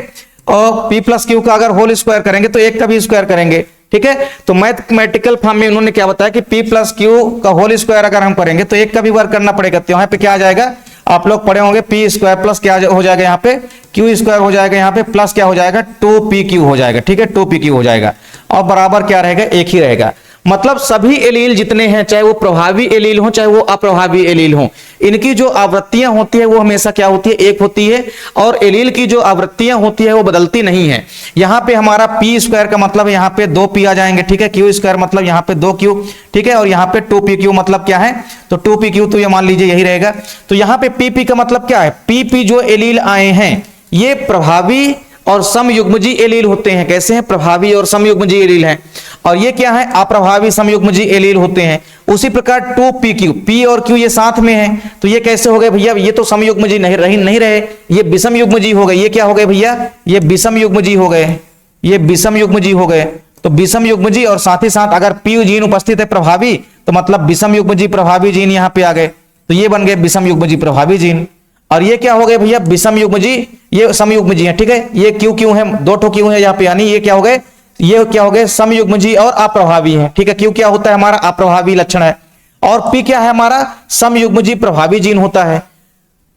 P प्लस क्यू का अगर होल स्क्वायर करेंगे तो एक का भी स्क्वायर करेंगे। ठीक है, तो मैथमेटिकल फॉर्म में उन्होंने क्या बताया कि P प्लस क्यू का होल स्क्वायर अगर हम करेंगे तो एक का भी वर्ग करना पड़ेगा। तो यहाँ पे क्या आ जाएगा, आप लोग पढ़े होंगे, P स्क्वायर प्लस क्या हो जाएगा, यहाँ पे Q स्क्वायर हो जाएगा, यहाँ पे प्लस क्या हो जाएगा, 2PQ हो जाएगा। ठीक है, 2PQ हो जाएगा और बराबर क्या रहेगा, एक ही रहेगा। मतलब सभी एलील जितने हैं, चाहे वो प्रभावी एलील हो चाहे वो अप्रभावी एलील हो, इनकी जो आवृत्तियां होती है वो हमेशा क्या होती है, एक होती है। और एलील की जो आवृत्तियां होती है वो बदलती नहीं है। यहां पे हमारा P स्क्वायर का मतलब यहाँ पे 2P आ जाएंगे। ठीक है, Q स्क्वायर मतलब यहाँ पे 2Q। ठीक है, और यहाँ पे 2PQ मतलब क्या है, तो 2PQ तो ये मान लीजिए यही रहेगा। तो यहाँ पे PP का मतलब क्या है, PP जो एलील आए हैं ये प्रभावी और समयुग्मजी एलील होते हैं। कैसे हैं, प्रभावी और समयुग्मजी एलील हैं। और ये क्या है, अप्रभावी समयुग्मजी एलील होते हैं। उसी प्रकार 2PQ, P और Q ये साथ में है, तो ये कैसे हो गए भैया, ये तो समयुग्मजी नहीं रहे, ये विषम युग्मजी हो गए। ये क्या हो गए भैया, ये विषम युग्मजी हो गए, ये विषम युग्मजी हो गए। तो विषम युग्मजी और साथ ही साथ अगर P जीन उपस्थित है प्रभावी, तो मतलब विषम युग्मजी प्रभावी जीन यहाँ पे आ गए, तो ये बन गए विषम युग्मजी प्रभावी जीन। और ये क्या हो गए भैया, विषम युग्मजी, ये समयुग्मजी है। ठीक है, ये क्यों है, दो ठो क्यों है यहाँ पे, यानी ये क्या हो गए, ये क्या हो गए, समयुग्मजी और अप्रभावी है। ठीक है, क्यों क्या होता है, हमारा अप्रभावी लक्षण है, और P क्या है, हमारा समयुग्मजी प्रभावी जीन होता है।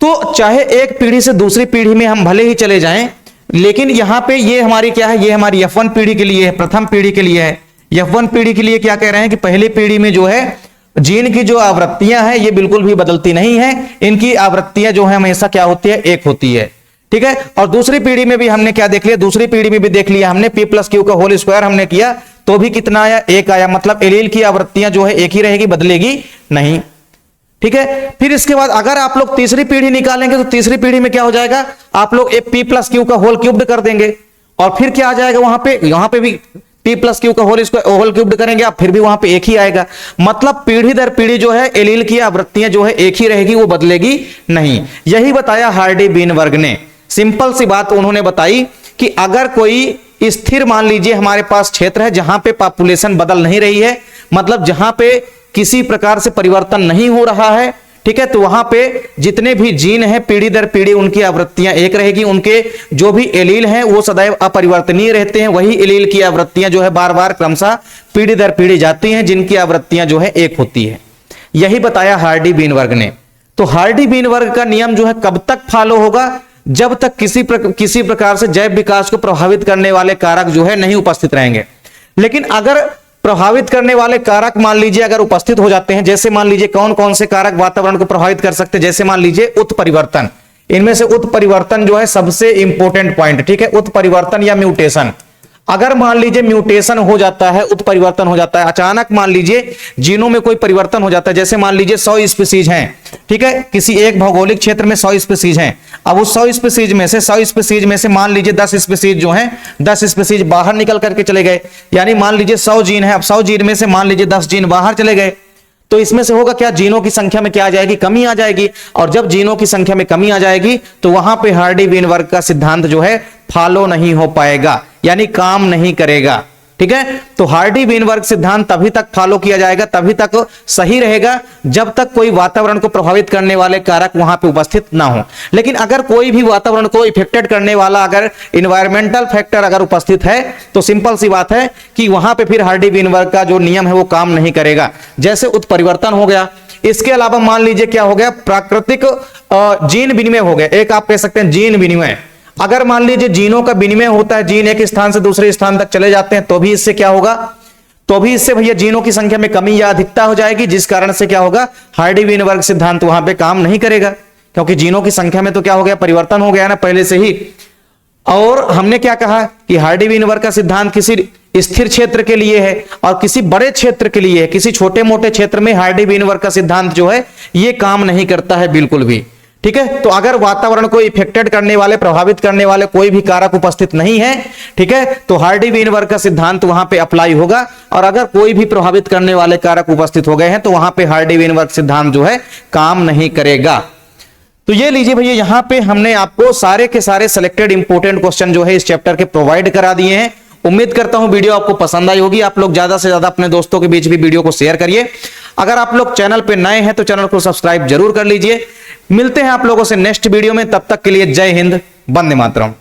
तो चाहे एक पीढ़ी से दूसरी पीढ़ी में हम भले ही चले जाएं, लेकिन यहां पे ये हमारी क्या है, ये हमारी F1 पीढ़ी के लिए है, प्रथम पीढ़ी के लिए है। F1 पीढ़ी के लिए क्या कह रहे हैं कि पहली पीढ़ी में जो है जीन की जो आवृत्तियां हैं ये बिल्कुल भी बदलती नहीं है। इनकी आवृत्तियां जो है हमेशा क्या होती है, एक होती है। ठीक है, और दूसरी पीढ़ी में भी हमने क्या देख लिया, दूसरी पीढ़ी में भी देख लिया हमने, P प्लस क्यू का होल स्क्वायर हमने किया तो भी कितना आया, एक आया। मतलब एलील की आवृत्तियां जो है एक ही रहेगी, बदलेगी नहीं। ठीक है, फिर इसके बाद अगर आप लोग तीसरी पीढ़ी निकालेंगे तो तीसरी पीढ़ी में क्या हो जाएगा, आप लोग एक P प्लस क्यू का होल क्यूब्ड कर देंगे और फिर क्या आ जाएगा, वहां पे भी P प्लस क्यू का होल क्यूब्ड करेंगे आप, फिर भी वहां पे एक ही आएगा। मतलब पीढ़ी दर पीढ़ी जो है एलील की आवृत्तियां जो है एक ही रहेगी, वो बदलेगी नहीं। यही बताया हार्डी बीनवर्ग ने। सिंपल सी बात उन्होंने बताई कि अगर कोई स्थिर, मान लीजिए हमारे पास क्षेत्र है जहां पे पॉपुलेशन बदल नहीं रही है, मतलब जहां पे किसी प्रकार से परिवर्तन नहीं हो रहा है, ठीक है, तो वहां पे जितने भी जीन हैं पीढ़ी दर पीढ़ी उनकी आवृत्तियां एक रहेगी। उनके जो भी एलील हैं वो सदैव अपरिवर्तनीय रहते हैं। वही एलील की आवृत्तियां जो है बार बार क्रमशः पीढ़ी दर पीढ़ी जाती हैं, जिनकी आवृत्तियां जो है एक होती है। यही बताया हार्डी बीनवर्ग ने। तो हार्डी बीनवर्ग का नियम जो है कब तक फॉलो होगा, जब तक किसी प्रकार से जैव विकास को प्रभावित करने वाले कारक जो है नहीं उपस्थित रहेंगे। लेकिन अगर प्रभावित करने वाले कारक मान लीजिए अगर उपस्थित हो जाते हैं, जैसे मान लीजिए कौन कौन से कारक वातावरण को प्रभावित कर सकते हैं, जैसे मान लीजिए उत्परिवर्तन। इनमें से उत्परिवर्तन जो है सबसे इंपॉर्टेंट पॉइंट। ठीक है, उत्परिवर्तन या म्यूटेशन। अगर मान लीजिए म्यूटेशन हो जाता है, उत्परिवर्तन हो जाता है, अचानक मान लीजिए जीनों में कोई परिवर्तन हो जाता है, जैसे मान लीजिए 100 स्पीसीज हैं, ठीक है, किसी एक भौगोलिक क्षेत्र में 100 स्पीसीज हैं। अब उस 100 स्पीसीज में से मान लीजिए 10 स्पीसीज जो हैं, 10 स्पीसीज बाहर निकल करके चले गए, यानी मान लीजिए 100 जीन है, अब 100 जीन में से मान लीजिए 10 जीन बाहर चले गए, तो इसमें से होगा क्या, जीनों की संख्या में क्या आ जाएगी, कमी आ जाएगी। और जब जीनों की संख्या में कमी आ जाएगी तो वहां पे हार्डी बीनवर्ग का सिद्धांत जो है फॉलो नहीं हो पाएगा, यानी काम नहीं करेगा। ठीक है, तो हार्डी बीनवर्ग सिद्धांत तभी तक फॉलो किया जाएगा, तभी तक सही रहेगा जब तक कोई वातावरण को प्रभावित करने वाले कारक वहां पे उपस्थित ना हो। लेकिन अगर कोई भी वातावरण को इफेक्टेड करने वाला अगर इन्वायरमेंटल फैक्टर अगर उपस्थित है तो सिंपल सी बात है कि वहां पे फिर हार्डी बीनवर्ग का जो नियम है वो काम नहीं करेगा। जैसे उत्परिवर्तन हो गया, इसके अलावा मान लीजिए क्या हो गया, प्राकृतिक जीन विनिमय हो गया। एक आप कह सकते हैं जीन विनिमय। अगर मान लीजिए जीनों का विनिमय होता है, जीन एक स्थान से दूसरे स्थान तक चले जाते हैं, तो भी इससे क्या होगा, तो भी इससे भैया जीनों की संख्या में कमी या अधिकता हो जाएगी, जिस कारण से क्या होगा, हार्डी बीनवर्ग सिद्धांत वहां पे काम नहीं करेगा, क्योंकि जीनों की संख्या में तो क्या हो गया, परिवर्तन हो गया ना पहले से ही। और हमने क्या कहा कि हार्डी बीनवर्ग का सिद्धांत किसी स्थिर क्षेत्र के लिए है और किसी बड़े क्षेत्र के लिए है। किसी छोटे मोटे क्षेत्र में हार्डी बीनवर्ग का सिद्धांत जो है ये काम नहीं करता है बिल्कुल भी। ठीक है। तो अगर वातावरण को इफेक्टेड करने वाले, प्रभावित करने वाले कोई भी कारक उपस्थित नहीं है, ठीक है, तो हार्डी-वेइनबर्ग का सिद्धांत वहां पे अप्लाई होगा। और अगर कोई भी प्रभावित करने वाले कारक उपस्थित हो गए हैं तो वहां पे हार्डी-वेइनबर्ग सिद्धांत जो है काम नहीं करेगा। तो ये लीजिए भैया, यहां पे हमने आपको सारे के सारे सिलेक्टेड इंपोर्टेंट क्वेश्चन जो है इस चैप्टर के प्रोवाइड करा दिए हैं। उम्मीद करता हूं वीडियो आपको पसंद आई होगी। आप लोग ज्यादा से ज्यादा अपने दोस्तों के बीच भी वीडियो को शेयर करिए। अगर आप लोग चैनल पे नए हैं तो चैनल को सब्सक्राइब जरूर कर लीजिए। मिलते हैं आप लोगों से नेक्स्ट वीडियो में, तब तक के लिए जय हिंद, वंदे मातरम।